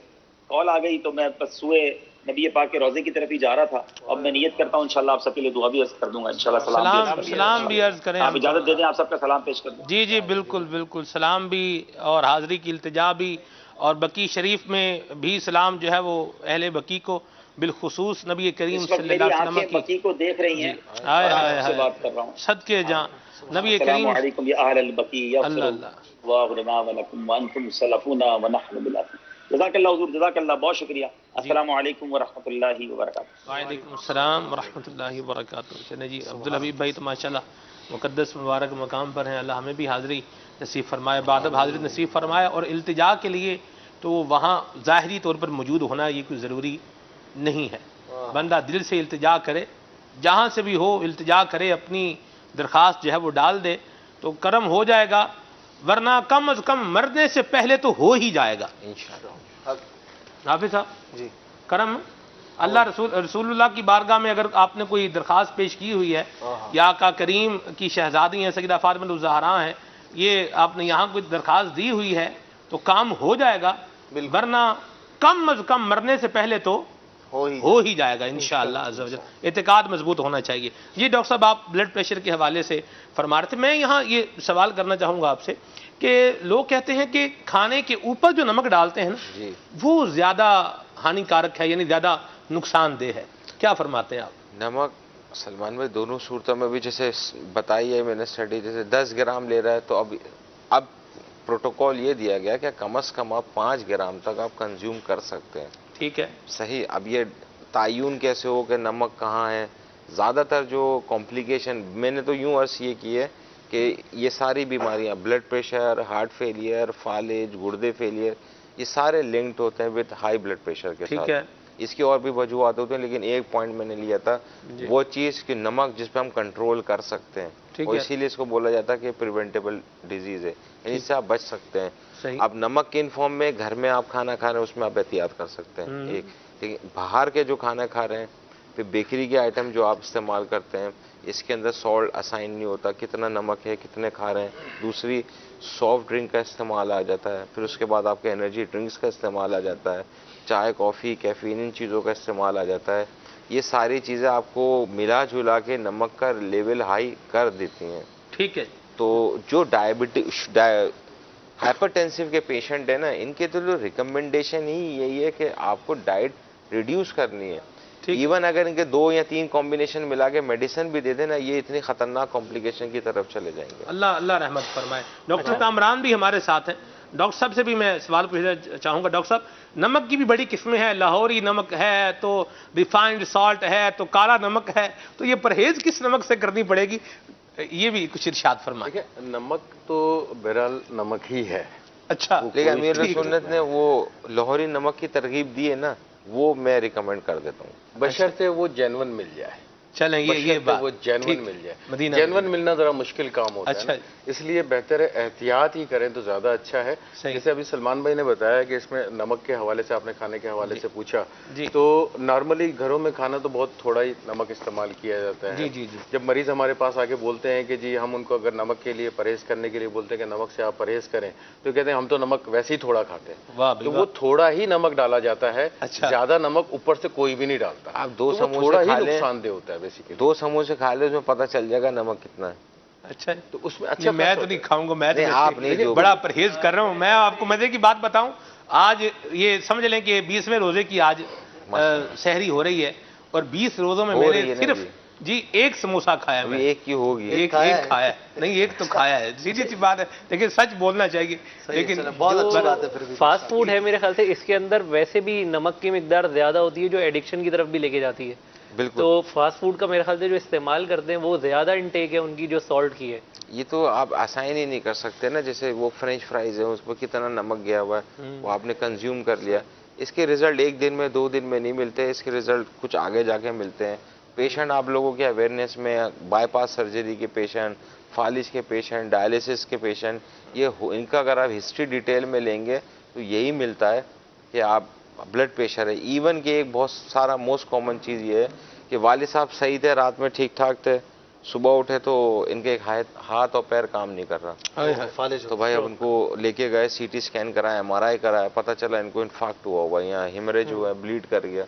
کال آ گئی تو میں بس سوئے نبی پاک کے روزے کی طرف ہی جا رہا تھا. اب میں نیت کرتا ہوں انشاءاللہ آپ سب کے لیے دعا بھی عرض کر دوں گا. انشاءاللہ سلام بھی عرض کریں. آپ اجازت دے دیں آپ سب کا سلام پیش کر دیں. جی بالکل سلام بھی اور حاضری کی التجا بھی، اور بقی شریف میں بھی سلام جو ہے وہ اہل بقی کو بالخصوص نبی کریم صلی اللہ علیہ وسلم کی بقی کو دیکھ رہی ہیں. ہائے بات کر رہا ہوں صدقے جان نبی السلام کریم. علیکم یا اہل البقی یغفر اللہ لنا ولکم وانتم سلفونا ونحن بالعافیہ. جزاک اللہ حضور، جزاک اللہ، بہت شکریہ. السلام علیکم ورحمۃ اللہ وبرکاتہ. وعلیکم السلام ورحمۃ اللہ وبرکاتہ. چلیں جی عبدالحبیب بھائی تو ماشاءاللہ مقدس مبارک مقام پر ہیں. اللہ ہمیں بھی حاضری نصیب فرمائے، بادب حاضری نصیب فرمائے. اور التجا کے لیے تو وہاں ظاہری طور پر موجود ہونا یہ کوئی ضروری نہیں ہے. بندہ دل سے التجا کرے، جہاں سے بھی ہو التجا کرے، اپنی درخواست جو ہے وہ ڈال دے تو کرم ہو جائے گا، ورنہ کم از کم مرنے سے پہلے تو ہو ہی جائے گا انشاءاللہ. حافظ صاحب جی کرم اللہ رسول اللہ کی بارگاہ میں اگر آپ نے کوئی درخواست پیش کی ہوئی ہے یا آقا کریم کی شہزادی ہیں سیدہ فاطمہ الزہرا ہیں، یہ آپ نے یہاں کوئی درخواست دی ہوئی ہے تو کام ہو جائے گا، ورنہ کم از کم مرنے سے پہلے تو ہو ہی جائے گا انشاءاللہ عز و جل. اعتقاد مضبوط ہونا چاہیے. جی ڈاکٹر صاحب آپ بلڈ پریشر کے حوالے سے فرما رہے تھے. میں یہاں یہ سوال کرنا چاہوں گا آپ سے کہ لوگ کہتے ہیں کہ کھانے کے اوپر جو نمک ڈالتے ہیں نا وہ زیادہ ہانی کارک ہے، یعنی زیادہ نقصان دہ ہے، کیا فرماتے ہیں آپ؟ نمک سلمان بھائی دونوں صورتوں میں بھی جیسے بتائی ہے میں نے اسٹڈی، جیسے 10 گرام لے رہا ہے تو اب پروٹوکول یہ دیا گیا کہ کم از کم آپ 5 گرام تک آپ کنزیوم کر سکتے ہیں. ٹھیک ہے صحیح. اب یہ تعین کیسے ہو کہ نمک کہاں ہے؟ زیادہ تر جو کمپلیکیشن میں نے تو یوں عرض یہ کی ہے کہ یہ ساری بیماریاں بلڈ پریشر، ہارٹ فیلئر، فالج، گردے فیلئر، یہ سارے لنکڈ ہوتے ہیں وتھ ہائی بلڈ پریشر کے ساتھ. اس کی اور بھی وجوہات ہوتے ہیں لیکن ایک پوائنٹ میں نے لیا تھا وہ چیز کہ نمک جس پہ ہم کنٹرول کر سکتے ہیں، اور اسی لیے اس کو بولا جاتا ہے کہ پریونٹیبل ڈیزیز ہے، یعنی اس سے آپ بچ سکتے ہیں. اب نمک کے انفارم میں گھر میں آپ کھانا کھا رہے ہیں اس میں آپ احتیاط کر سکتے ہیں ایک، لیکن باہر کے جو کھانا کھا رہے ہیں پھر بیکری کے آئٹم جو آپ استعمال کرتے ہیں اس کے اندر سالٹ اسائن نہیں ہوتا، کتنا نمک ہے، کتنے کھا رہے ہیں. دوسری سافٹ ڈرنک کا استعمال آ جاتا ہے، پھر اس کے بعد آپ کے انرجی ڈرنکس کا استعمال آ جاتا ہے، چائے کافی کیفین ان چیزوں کا استعمال آ جاتا ہے. یہ ساری چیزیں آپ کو ملا جلا کے نمک کا لیول ہائی کر دیتی ہیں. ٹھیک ہے. تو جو ہائپر ٹینسو کے پیشنٹ ہیں نا، ان کے تو ریکمنڈیشن ہی یہی ہے کہ آپ کو ڈائٹ ریڈیوس کرنی ہے. ایون اگر ان کے 2 یا 3 کمبینیشن ملا کے میڈیسن بھی دے دیں نا، یہ اتنی خطرناک کمپلیکیشن کی طرف چلے جائیں گے. اللہ رحمت فرمائے. ڈاکٹر کامران بھی ہمارے ساتھ ہیں. ڈاکٹر صاحب سے بھی میں سوال پوچھنا چاہوں گا. ڈاکٹر صاحب، نمک کی بھی بڑی قسمیں ہیں، لاہوری نمک ہے تو ریفائنڈ سالٹ ہے تو کالا نمک ہے، تو یہ پرہیز کس نمک سے کرنی پڑے گی؟ یہ بھی کچھ ارشاد فرمائیں. دیکھیں، نمک تو بہرحال نمک ہی ہے. اچھا، لیکن امیر سنت نے وہ لاہوری نمک کی ترغیب دی ہے نا، وہ میں ریکمینڈ کر دیتا ہوں، بشرطے وہ جینون مل جائے. چلیں یہ بات وہ جینون مل جائے. جینون ملنا ذرا مشکل کام ہوتا ہے نا، اس لیے بہتر ہے احتیاط ہی کریں تو زیادہ اچھا ہے. جیسے ابھی سلمان بھائی نے بتایا کہ اس میں نمک کے حوالے سے آپ نے کھانے کے حوالے سے پوچھا، تو نارملی گھروں میں کھانا تو بہت تھوڑا ہی نمک استعمال کیا جاتا ہے. جب مریض ہمارے پاس آ کے بولتے ہیں کہ جی ہم ان کو اگر نمک کے لیے پرہیز کرنے کے لیے بولتے ہیں کہ نمک سے آپ پرہیز کریں، تو کہتے ہیں ہم تو نمک ویسے ہی تھوڑا کھاتے ہیں. تو وہ تھوڑا ہی نمک ڈالا جاتا ہے، زیادہ نمک اوپر سے کوئی بھی نہیں ڈالتا. آپ 2 سموسے تھوڑا ہی کھا لیں، نقصان دہ ہوتا ہے بیسیکلی. 2 سموسے کھا لیں، اس میں پتہ چل جائے گا نمک کتنا ہے. اچھا، تو اس میں اچھا میں تو نہیں کھاؤں گا. میں آپ نہیں، بڑا پرہیز کر رہا ہوں. میں آپ کو مزے کی بات بتاؤں، آج یہ سمجھ لیں کہ 20ویں روزے کی آج سحری ہو رہی ہے، اور 20 روزوں میں میں نے صرف ایک سموسہ کھایا. میں ایک کی ہوگی، ایک کھایا ہے. نہیں، ایک تو کھایا ہے. سیدھی سی بات ہے، لیکن سچ بولنا چاہیے. لیکن بہت اچھی بات ہے. پھر بھی فاسٹ فوڈ ہے میرے خیال سے اس کے اندر ویسے بھی نمک کی مقدار زیادہ ہوتی ہے، جو ایڈکشن کی طرف بھی لے کے جاتی ہے. بالکل. تو فاسٹ فوڈ کا میرے خیال سے جو استعمال کرتے ہیں وہ زیادہ انٹیک ہے ان کی جو سالٹ کی ہے. یہ تو آپ آسان ہی نہیں کر سکتے نا. جیسے وہ فرینچ فرائز ہیں، اس پر کتنا نمک گیا ہوا ہے، وہ آپ نے کنزیوم کر لیا. اس کے ریزلٹ 1 دن میں 2 دن میں نہیں ملتے، اس کے ریزلٹ کچھ آگے جا کے ملتے ہیں. پیشنٹ آپ لوگوں کے اویئرنیس میں، بائی پاس سرجری کے پیشنٹ، فالج کے پیشنٹ، ڈائلیسس کے پیشنٹ، یہ ان کا اگر آپ ہسٹری ڈیٹیل میں لیں گے تو یہی ملتا ہے کہ آپ بلڈ پریشر ہے. ایون کہ ایک بہت سارا موسٹ کامن چیز یہ ہے کہ والد صاحب صحیح تھے، رات میں ٹھیک ٹھاک تھے، صبح اٹھے تو ان کے ہاتھ اور پیر کام نہیں کر رہا. تو بھائی اب ان کو لے کے گئے، سی ٹی اسکین کرایا، MRI کرایا، پتہ چلا ان کو انفارکٹ ہوا ہوا، یا ہیمریج ہوا ہے، بلیڈ کر گیا.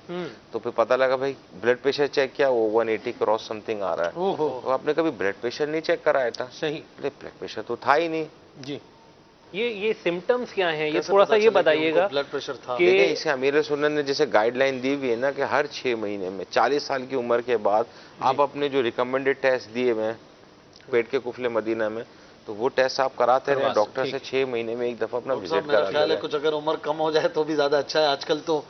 تو پھر پتہ لگا بھائی بلڈ پریشر چیک کیا، وہ 180 کراس سم تھنگ آ رہا ہے. تو آپ نے کبھی بلڈ پریشر نہیں چیک کرایا تھا؟ صحیح، بلڈ پریشر تو تھا ہی نہیں. جی، یہ سمٹمز کیا ہیں، یہ تھوڑا سا یہ بتائیے گا. بلڈ پریشر تھا کہ دیکھیں، اسے امیر سنت نے جیسے گائیڈ لائن دی ہوئی ہے نا کہ ہر 6 مہینے میں 40 سال کی عمر کے بعد آپ اپنے جو ریکمنڈیڈ ٹیسٹ دیے ہوئے ہیں پیٹ کے قفل مدینہ میں، تو وہ ٹیسٹ آپ کراتے رہے ڈاکٹر سے. 6 مہینے میں 1 دفعہ اپنا وزٹ میرا خیال ہے کچھ اگر عمر کم ہو جائے تو بھی زیادہ اچھا ہے. آج کل تو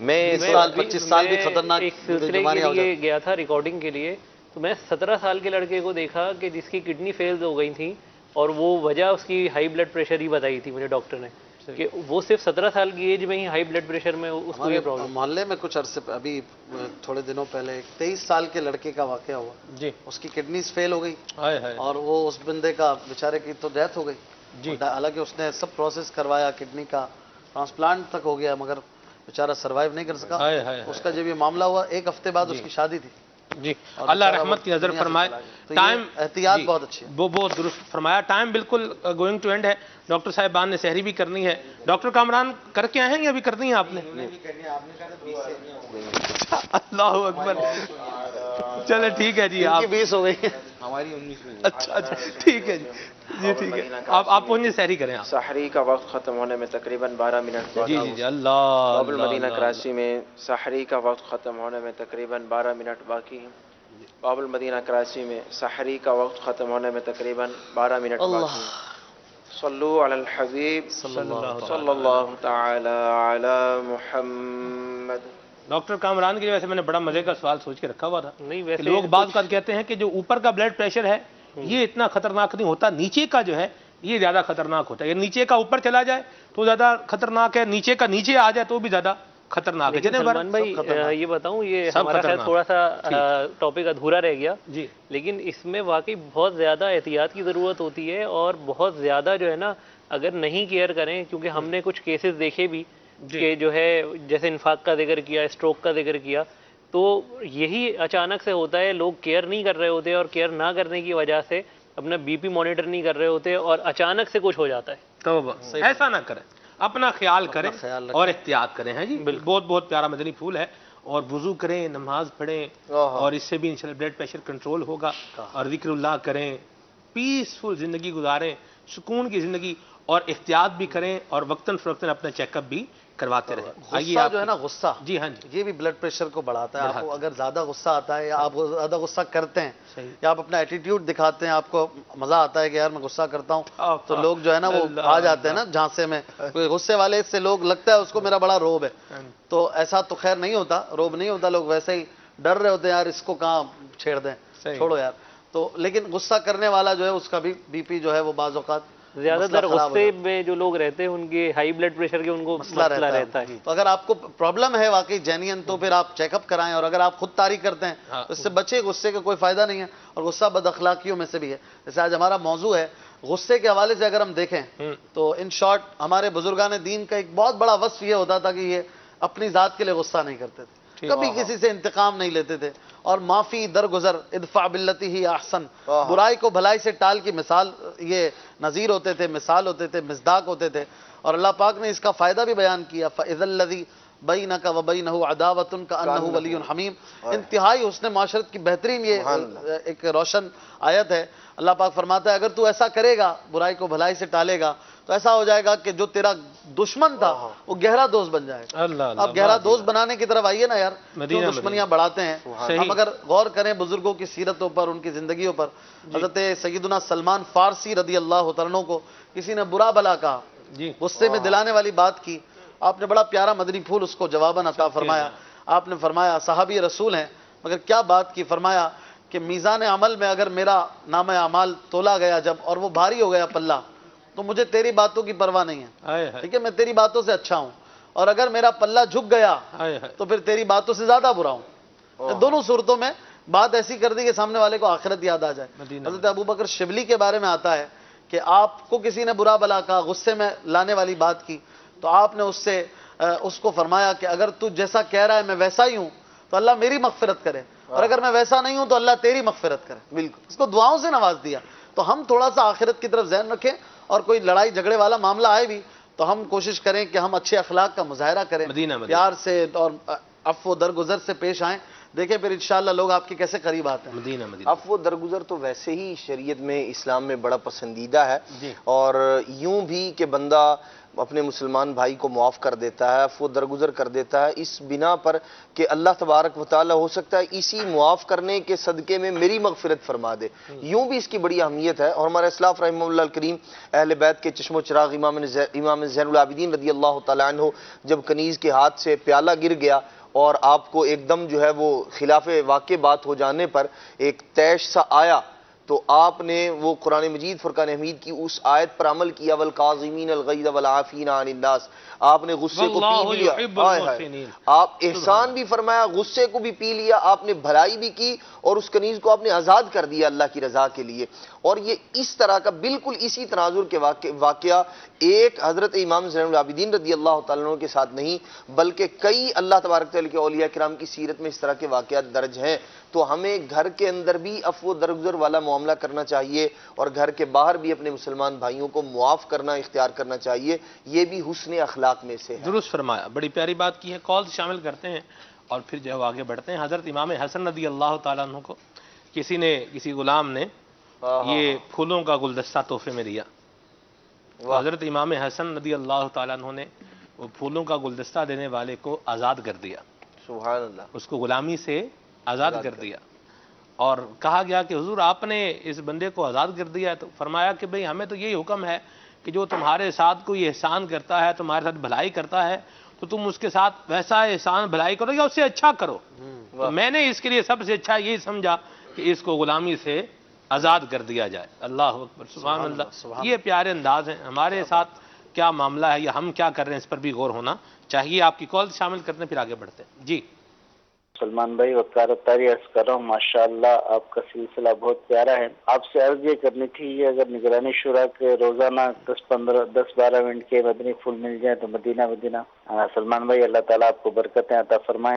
میں 25 سال بھی خطرناک ایک سلسلے کے لیے گیا تھا ریکارڈنگ کے لیے، تو میں 17 سال کے لڑکے کو دیکھا کہ جس کی کڈنی فیل ہو گئی تھی، اور وہ وجہ اس کی ہائی بلڈ پریشر ہی بتائی تھی مجھے ڈاکٹر نے، کہ وہ صرف 17 سال کی ایج میں ہی ہائی بلڈ پریشر میں اس کو یہ پرابلم. محلے میں کچھ عرصے ابھی تھوڑے دنوں پہلے 23 سال کے لڑکے کا واقعہ ہوا. جی، اس کی کڈنیز فیل ہو گئی، اور وہ اس بندے کا بیچارے کی تو ڈیتھ ہو گئی. جی، حالانکہ اس نے سب پروسیس کروایا، کڈنی کا ٹرانسپلانٹ تک ہو گیا، مگر بیچارہ سروائیو نہیں کر سکا. اس کا جب یہ معاملہ ہوا 1 ہفتے بعد اس کی شادی تھی. جی، اللہ رحمت کی نظر فرمائے. ٹائم احتیاط بہت اچھی ہے. وہ بہت درست فرمایا. ٹائم بالکل گوئنگ ٹو اینڈ ہے. ڈاکٹر صاحبان نے سحری بھی کرنی ہے. ڈاکٹر کامران کر کے آئے ہیں یا ابھی کرنی ہے آپ نے؟ اللہ اکبر. چلے ٹھیک ہے جی، آپ 20 ہو گئی، ہماری 19 میں. اچھا ٹھیک ہے جی. جی ٹھیک ہے، آپ پہنچے سحری کریں. آپ سحری کا وقت ختم ہونے میں تقریباً 12 منٹ باقی. جی جی، اللہ. باب المدینہ کراچی میں سحری کا وقت ختم ہونے میں تقریباً 12 منٹ باقی ہیں. باب المدینہ کراچی میں سحری کا وقت ختم ہونے میں تقریباً 12 منٹ باقی ہیں. صلو علی الحبیب صلی اللہ تعالی علی محمد. ڈاکٹر کامران کی وجہ سے میں نے بڑا مزے کا سوال سوچ کے رکھا ہوا تھا. نہیں، ویسے لوگ بعض اوقات کہتے ہیں کہ جو اوپر کا بلڈ پریشر ہے یہ اتنا خطرناک نہیں ہوتا، نیچے کا جو ہے یہ زیادہ خطرناک ہوتا ہے. یہ نیچے کا اوپر چلا جائے تو زیادہ خطرناک ہے، نیچے کا نیچے آ جائے تو بھی زیادہ خطرناک ہے. سلمان بھائی یہ بتاؤں، یہ ہمارا خیال تھوڑا سا ٹاپک ادھورا رہ گیا جی، لیکن اس میں واقعی بہت زیادہ احتیاط کی ضرورت ہوتی ہے، اور بہت زیادہ جو ہے نا اگر نہیں کیئر کریں، کیونکہ ہم نے کچھ کیسز دیکھے بھی کہ جو ہے جیسے انفاق کا ذکر کیا، اسٹروک کا ذکر کیا، تو یہی اچانک سے ہوتا ہے، لوگ کیئر نہیں کر رہے ہوتے اور کیئر نہ کرنے کی وجہ سے اپنا بی پی مانیٹر نہیں کر رہے ہوتے اور اچانک سے کچھ ہو جاتا ہے. توبہ، ایسا نہ کریں، اپنا خیال کریں اور احتیاط کریں. ہیں جی، بہت بہت پیارا مدنی پھول ہے. اور وضو کریں، نماز پڑھیں، اور اس سے بھی انشاءاللہ بلڈ پریشر کنٹرول ہوگا. اور ذکر اللہ کریں، پیسفل زندگی گزاریں، سکون کی زندگی، اور احتیاط بھی کریں اور وقتاً فوقتاً اپنا چیک اپ بھی کرواتے رہیں. غصہ جو ہے نا، غصہ، جی ہاں جی، یہ بھی بلڈ پریشر کو بڑھاتا ہے. آپ کو اگر زیادہ غصہ آتا ہے یا آپ زیادہ غصہ کرتے ہیں یا آپ اپنا ایٹیٹیوڈ دکھاتے ہیں، آپ کو مزہ آتا ہے کہ یار میں غصہ کرتا ہوں، تو لوگ جو ہے نا وہ آ جاتے ہیں نا جھانسے میں. غصے والے سے لوگ لگتا ہے اس کو میرا بڑا روب ہے، تو ایسا تو خیر نہیں ہوتا، روب نہیں ہوتا. لوگ ویسے ہی ڈر رہے ہوتے ہیں، یار اس کو کہاں چھیڑ دیں، چھوڑو یار. تو لیکن غصہ کرنے والا جو ہے اس کا بھی بی پی جو ہے وہ بعض اوقات زیادہ تر غصے میں جو لوگ رہتے ہیں ان کے ہائی بلڈ پریشر کے ان کو مسئلہ رہتا ہے. تو اگر آپ کو پرابلم ہے واقعی جینین، تو پھر آپ چیک اپ کرائیں. اور اگر آپ خود طاری کرتے ہیں تو اس سے بچے، غصے کا کوئی فائدہ نہیں ہے. اور غصہ بد اخلاقیوں میں سے بھی ہے. جیسے آج ہمارا موضوع ہے غصے کے حوالے سے اگر ہم دیکھیں تو ان شارٹ ہمارے بزرگان دین کا ایک بہت بڑا وصف یہ ہوتا تھا کہ یہ اپنی ذات کے لیے غصہ نہیں کرتے تھے، کبھی کسی سے انتقام نہیں لیتے تھے. اور معافی درگزر، ادفع باللتی ہی احسن، برائی کو بھلائی سے ٹال کی مثال یہ نظیر ہوتے تھے، مثال ہوتے تھے، مصداق ہوتے تھے. اور اللہ پاک نے اس کا فائدہ بھی بیان کیا، فَإِذَا الَّذِي بَيْنَكَ وَبَيْنَهُ عَدَاوَةٌ كَأَنَّهُ وَلِيٌّ حَمِيمٌ. انتہائی حسن معاشرت کی بہترین یہ ایک روشن آیت ہے. اللہ پاک فرماتا ہے اگر تو ایسا کرے گا، برائی کو بھلائی سے ٹالے گا، تو ایسا ہو جائے گا کہ جو تیرا دشمن تھا وہ گہرا دوست بن جائے گا. اب گہرا دوست بنانے کی طرف آئیے نا یار، کیوں دشمنیاں بڑھاتے ہیں؟ ہم اگر غور کریں بزرگوں کی سیرتوں پر، ان کی زندگیوں پر، حضرت سیدنا سلمان فارسی رضی اللہ تعالیٰ عنہ کو کسی نے برا بھلا کہا، غصے میں دلانے والی بات کی، آپ نے بڑا پیارا مدنی پھول اس کو جواباً عطا فرمایا. آپ نے فرمایا صحابی رسول ہیں مگر کیا بات کی، فرمایا کہ میزان عمل میں اگر میرا نام اعمال تولا گیا جب اور وہ بھاری ہو گیا پلہ، تو مجھے تیری باتوں کی پرواہ نہیں ہے. ٹھیک ہے، میں تیری باتوں سے اچھا ہوں. اور اگر میرا پلہ جھک گیا تو پھر تیری باتوں سے زیادہ برا ہوں. دونوں صورتوں میں بات ایسی کر دی کہ سامنے والے کو آخرت یاد آ جائے. حضرت ابوبکر شبلی کے بارے میں آتا ہے کہ آپ کو کسی نے برا بھلا کہا، غصے میں لانے والی بات کی، تو آپ نے اس کو فرمایا کہ اگر تو جیسا کہہ رہا ہے میں ویسا ہی ہوں تو اللہ میری مغفرت کرے، اور اگر میں ویسا نہیں ہوں تو اللہ تیری مغفرت کرے. بالکل اس کو دعاؤں سے نواز دیا. تو ہم تھوڑا سا آخرت کی طرف ذہن رکھیں، اور کوئی لڑائی جھگڑے والا معاملہ آئے بھی تو ہم کوشش کریں کہ ہم اچھے اخلاق کا مظاہرہ کریں، پیار سے اور عفو درگزر سے پیش آئیں. دیکھیں پھر انشاءاللہ لوگ آپ کے کیسے قریب آتے ہیں. عفو درگزر تو ویسے ہی شریعت میں، اسلام میں بڑا پسندیدہ ہے. اور یوں بھی کہ بندہ اپنے مسلمان بھائی کو معاف کر دیتا ہے، عفو درگزر کر دیتا ہے، اس بنا پر کہ اللہ تبارک و تعالی ہو سکتا ہے اسی معاف کرنے کے صدقے میں میری مغفرت فرما دے. یوں بھی اس کی بڑی اہمیت ہے. اور ہمارے اسلاف رحمہ اللہ الکریم، اہل بیت کے چشم و چراغ امام زین العابدین رضی اللہ تعالیٰ عنہ، جب کنیز کے ہاتھ سے پیالہ گر گیا اور آپ کو ایک دم جو ہے وہ خلاف واقع بات ہو جانے پر ایک تیش سا آیا، تو آپ نے وہ قرآن مجید فرقان حمید کی اس آیت پر عمل کیا، والقاظمین الغیظ والعافین عن الناس. آپ نے غصے کو پی لیا، آپ احسان بھی فرمایا، غصے کو بھی پی لیا، آپ نے بھلائی بھی کی، اور اس کنیز کو آپ نے آزاد کر دیا اللہ کی رضا کے لیے. اور یہ اس طرح کا بالکل اسی تناظر کے واقعہ ایک حضرت امام زین العابدین رضی اللہ تعالیٰ عنہ کے ساتھ نہیں بلکہ کئی اللہ تبارک تعالیٰ کے اولیاء کرام کی سیرت میں اس طرح کے واقعات درج ہیں. تو ہمیں گھر کے اندر بھی عفو درگزر والا معاملہ کرنا چاہیے، اور گھر کے باہر بھی اپنے مسلمان بھائیوں کو معاف کرنا اختیار کرنا چاہیے. یہ بھی حسن اخلاق میں سے ہے. درست فرمایا، بڑی پیاری بات کی ہے. کال شامل کرتے ہیں اور پھر جو ہے آگے بڑھتے ہیں. حضرت امام حسن رضی اللہ تعالیٰ عنہ کو کسی غلام نے یہ پھولوں کا گلدستہ تحفے میں دیا. حضرت امام حسن رضی اللہ تعالیٰ عنہ نے وہ پھولوں کا گلدستہ دینے والے کو آزاد کر دیا. سبحان اللہ. اس کو غلامی سے آزاد کر دیا. اور کہا گیا کہ حضور آپ نے اس بندے کو آزاد کر دیا. تو فرمایا کہ بھئی ہمیں تو یہی حکم ہے کہ جو تمہارے ساتھ کوئی احسان کرتا ہے، تمہارے ساتھ بھلائی کرتا ہے، تو تم اس کے ساتھ ویسا احسان بھلائی کرو یا اس سے اچھا کرو. تو میں نے اس کے لیے سب سے اچھا یہی سمجھا کہ اس کو غلامی سے آزاد کر دیا جائے. اللہ اکبر، سبحان اللہ. یہ پیارے انداز ہیں. ہمارے ساتھ کیا معاملہ ہے یا ہم کیا کر رہے ہیں، اس پر بھی غور ہونا چاہیے. آپ کی کال شامل کرتے ہیں، پھر آگے بڑھتے ہیں. جی سلمان بھائی وقارت تاری عرض کر رہا ہوں، ماشاءاللہ آپ کا سلسلہ بہت پیارا ہے. آپ سے عرض یہ کرنی تھی، یہ اگر نگرانی شورا کے روزانہ 10-12 منٹ کے مدنی پھول مل جائیں تو مدینہ سلمان بھائی اللہ تعالیٰ آپ کو برکتیں عطا فرمائیں.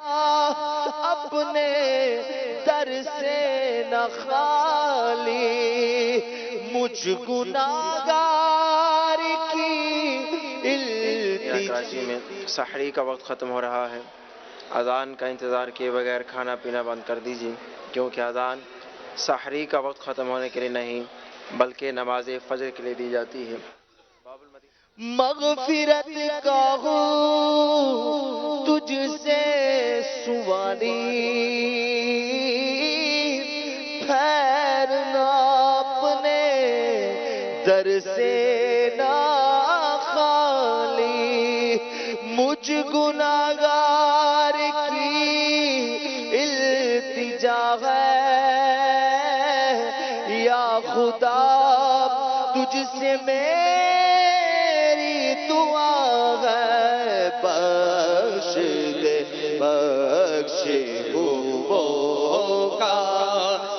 اپنے در سے نہ خالی مجھ گناہگار کی کراچی میں سحری کا وقت ختم ہو رہا ہے. اذان کا انتظار کیے بغیر کھانا پینا بند کر دیجیے، کیونکہ اذان سحری کا وقت ختم ہونے کے لیے نہیں بلکہ نماز فجر کے لیے دی جاتی ہے. مغفرت کا ہوں تجھ سے سوالی، پھیرنا اپنے در سے نہ خالی مجھ گناہگار کی التجا ہے یا خدا تجھ سے میری دعا ہے. بخش دے بخش ہو کا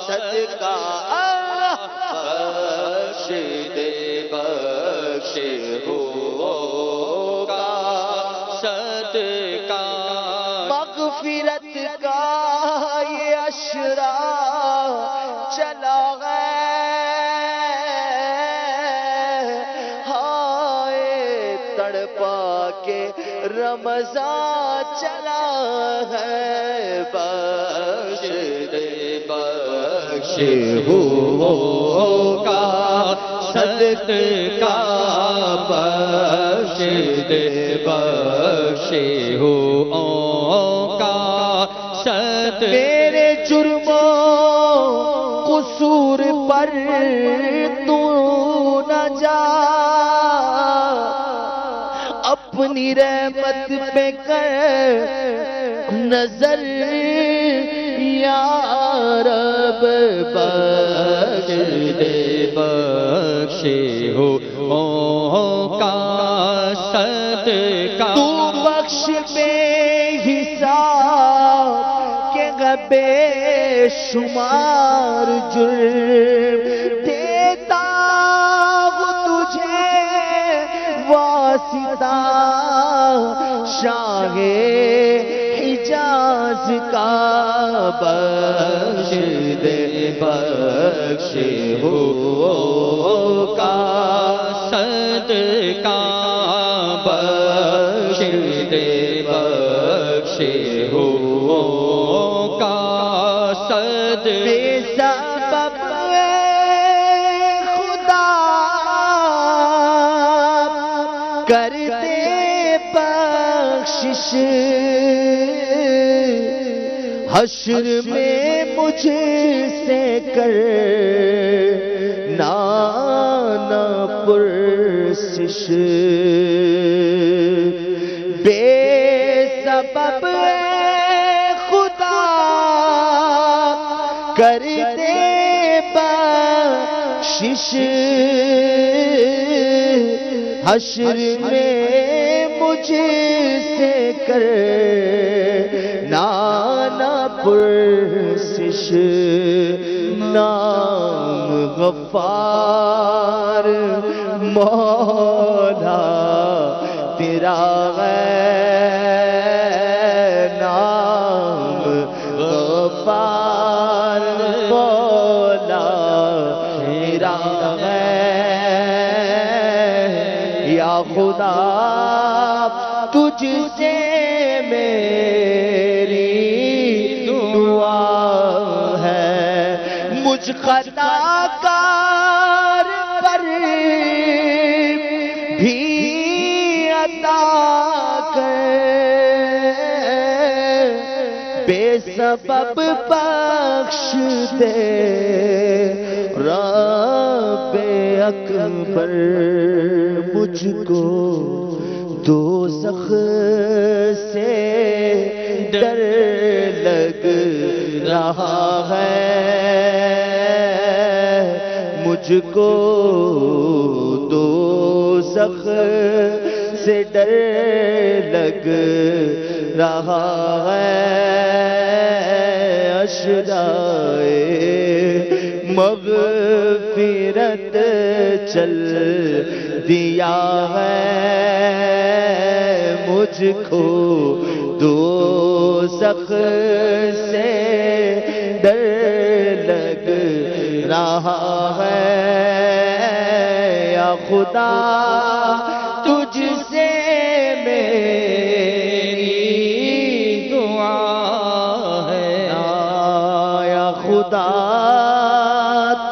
صدقہ بخش دے بخش ہو کا صدقہ. مغفرت کا یہ اشرا چلا رمضان چلا ہے. بخش دے بخش ہو کا صدقہ بخش دے بخش ہو کا صدقہ. میرے جرم و قصور پر تو نہ جا، اپنی رحمت پہ کر نظر یا رب. بخش دے بخش ہو کا صدقہ. تو بخش بے حساب کے بے شمار جرم دیتا ہوں تجھے واسطہ شاہ حجاز کا. بخش دے بخش ہو کا صدقہ بخش دے بخش ہو کا صدقہ. بے سبب کر دے بخشش، حشر میں مجھ سے کر نانا پرسش. بے سبب خدا کر دے بخشش، حشر میں مجھ سے کر نانا پرسش. نام غفار مولا تیرا ہے، نام غفار مولا تیرا ہے. یا خدا تجھ سے میری دعا ہے، مجھ خطا کار پر بھی عطا کر. بے سبب بخش دے رب اکبر. مجھ کو دوزخ سے ڈر لگ رہا ہے، مجھ کو دوزخ سے ڈر لگ رہا ہے. اشرائے مغفرت چل دیا ہے، مجھ کو دوزخ سے ڈر لگ رہا ہے یا خدا تجھ سے میری دعا ہے یا خدا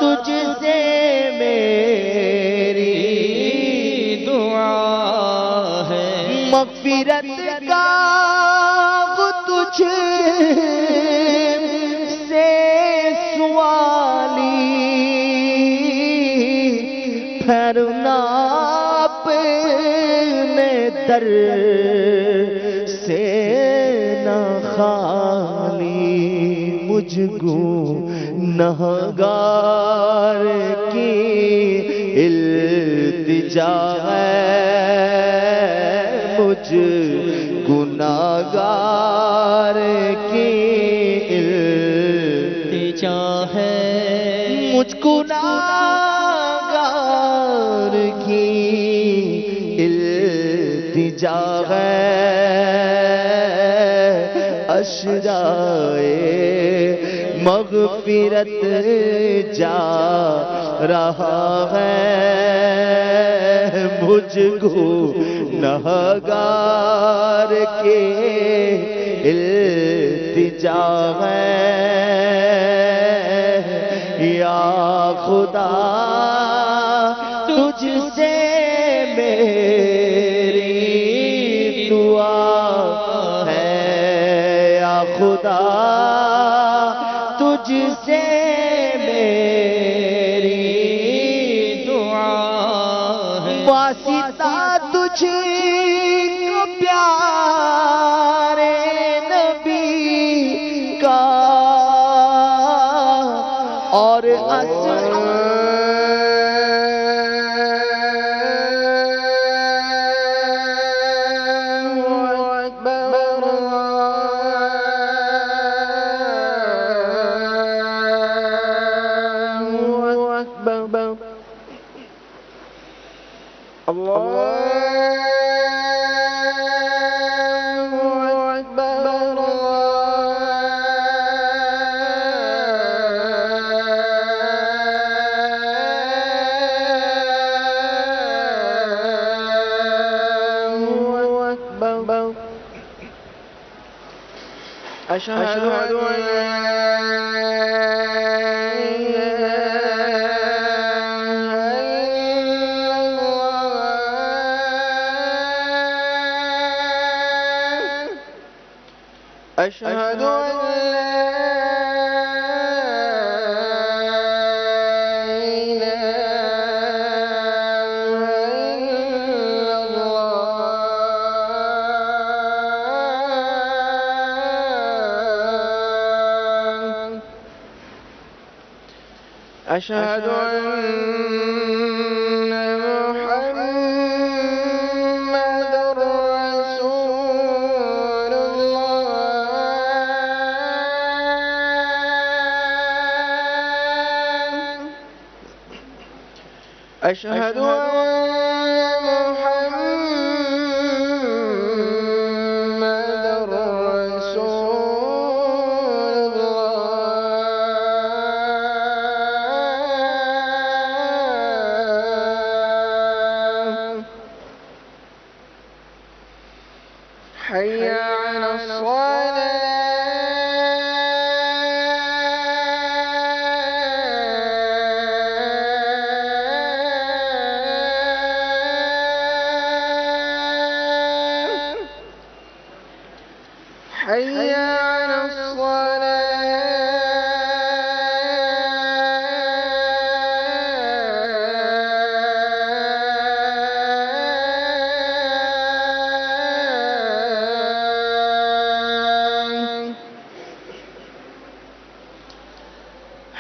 تجھ سے میری دعا ہے مغفرت کا تجھ سے سوالی پھرنا اپنے در سے نہ خالی مجھ گنہگار کی التجا ہے مجھ گناہگار کی التجا ہے مجھ گناہگار کی التجا ہے اشرائے مغفرت جا رہا ہے مجھ گنہگار کے التجا ہے یا خدا تجھ سے میری دعا ہے یا خدا تجھ سے میری دعا ہے واسطہ تجھ کو پیارے نبی کا اور أشهد أن أشهد أن أشهد أن محمد رسول الله أشهد أن محمد رسول الله حي على الصلاة حي على الصلاة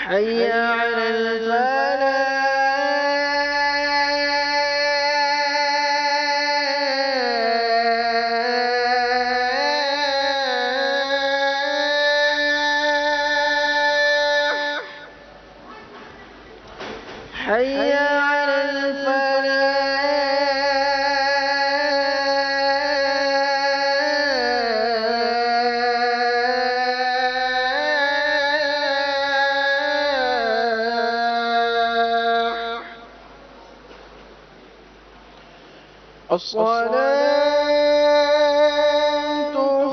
حي على الفلاح حي على الصلاة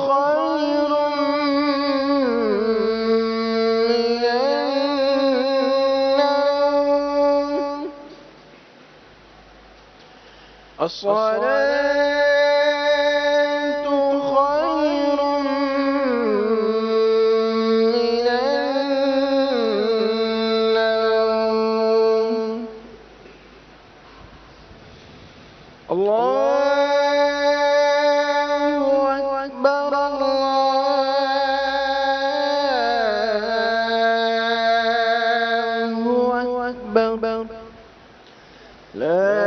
خير من النوم الصلاة خير من النوم الله أكبر الله أكبر لا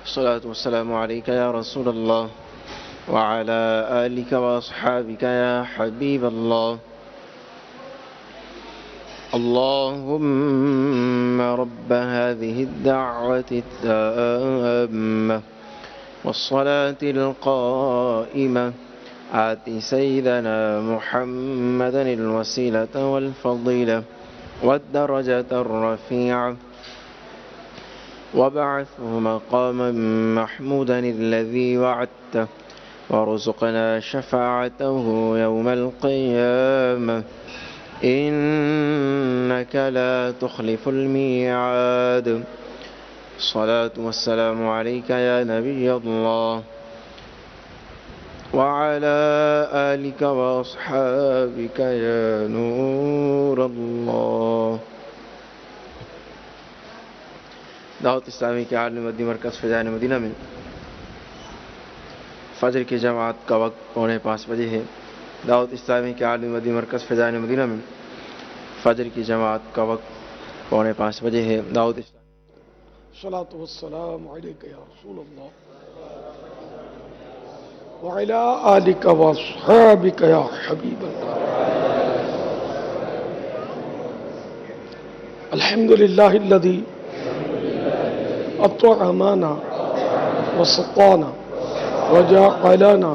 الصلاة والسلام عليك يا رسول الله وعلى آلك وأصحابك يا حبيب الله اللهم رب هذه الدعوة التامة والصلاة القائمة آت سيدنا محمدا الوسيلة والفضيلة والدرجة الرفيعة وابعثه مقاما محمودا الذي وعدته وارزقنا شفاعته يوم القيامة إنك لا تخلف الميعاد الصلاة والسلام عليك يا نبي الله وعلى آلك وأصحابك يا نور الله دعوت اسلامی کے عالم مدنی مرکز فضائل مدینہ میں فجر کی جماعت کا وقت 4:45 بجے ہے. دعوت اسلامی کے عالم مدنی مرکز فضائل مدینہ میں فجر کی جماعت کا وقت 4:45 بجے ہے. دعوت الصلاة والسلام علیک یا رسول اللہ وعلی آلک واصحابک یا حبیب اللہ. الحمدللہ الذی أطعمنا وسقانا وجعلنا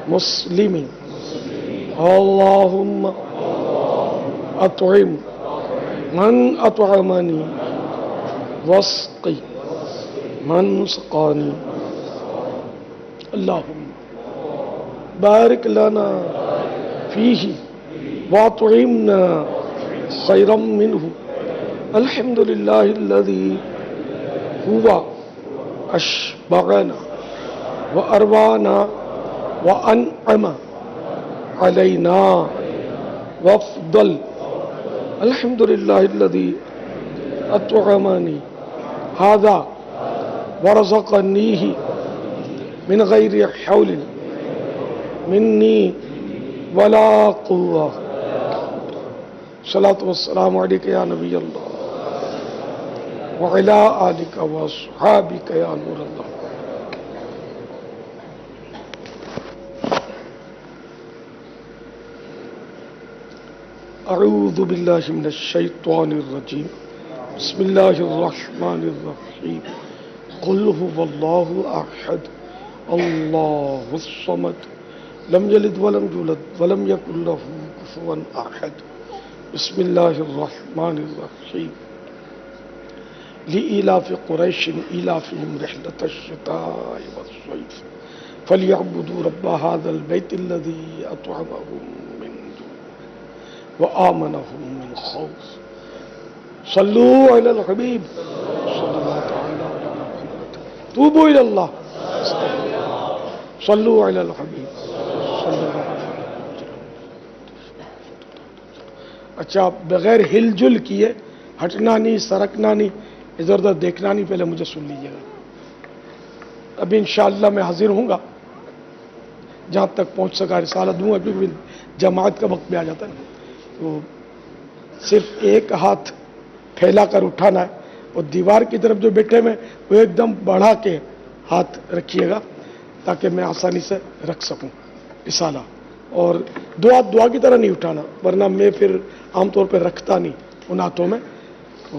مسلمين اللهم أطعم من أطعمني واسقي من سقاني اللهم بارك لنا فيه وأطعمنا خيرا منه الحمد لله الذي هو أشبعنا وأروانا وأنعم علينا وأفضل الحمد لله الذي أطعمني هذا ورزقنيه من غير حول مني ولا قوة. الصلاة والسلام عليك يا نبي الله وعلى آلك وأصحابك يا نور الله. أعوذ بالله من الشيطان الرجيم بسم الله الرحمن الرحيم قل هو الله أحد الله الصمد لم يلد ولم يولد ولم يكن له كفوا أحد. بسم الله الرحمن الرحيم لإيلاف قريش إيلافهم رحلة الشتاء والصيف فليعبدوا رب هذا البيت الذي أطعمهم من جوع وآمنهم من خوف. صلوا على الحبيب صلى الله تعالى على محمد توبوا إلى الله صلوا على الحبيب صلى الله عليه وسلم. اچھا بغیر ہل جل کیے ہٹنا نہیں سرکنا نہیں ادھر ادھر دیکھنا نہیں پہلے مجھے سن لیجیے گا. ابھی انشاءاللہ میں حاضر ہوں گا جہاں تک پہنچ سکا رسالہ دوں گا کیونکہ جماعت کا وقت بھی آ جاتا ہے تو صرف ایک ہاتھ پھیلا کر اٹھانا ہے اور دیوار کی طرف جو بیٹھے میں وہ ایک دم بڑھا کے ہاتھ رکھیے گا تاکہ میں آسانی سے رکھ سکوں رسالہ. اور دو ہاتھ دعا کی طرح نہیں اٹھانا ورنہ میں پھر عام طور پہ رکھتا نہیں ان ہاتھوں میں. تو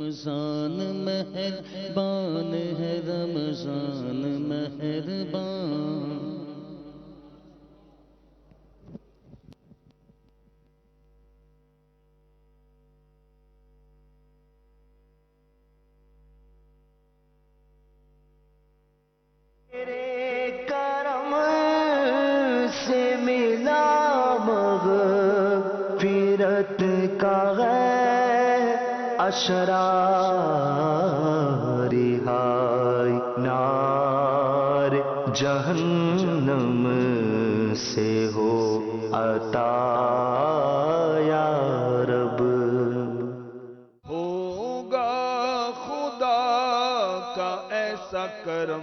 رمضان مہربان ہے رمضان مہربان تیرے کرم سے ملا مغفرت کا اشرا رہائی نار جہنم سے ہو عطا یا رب ہوگا خدا کا ایسا کرم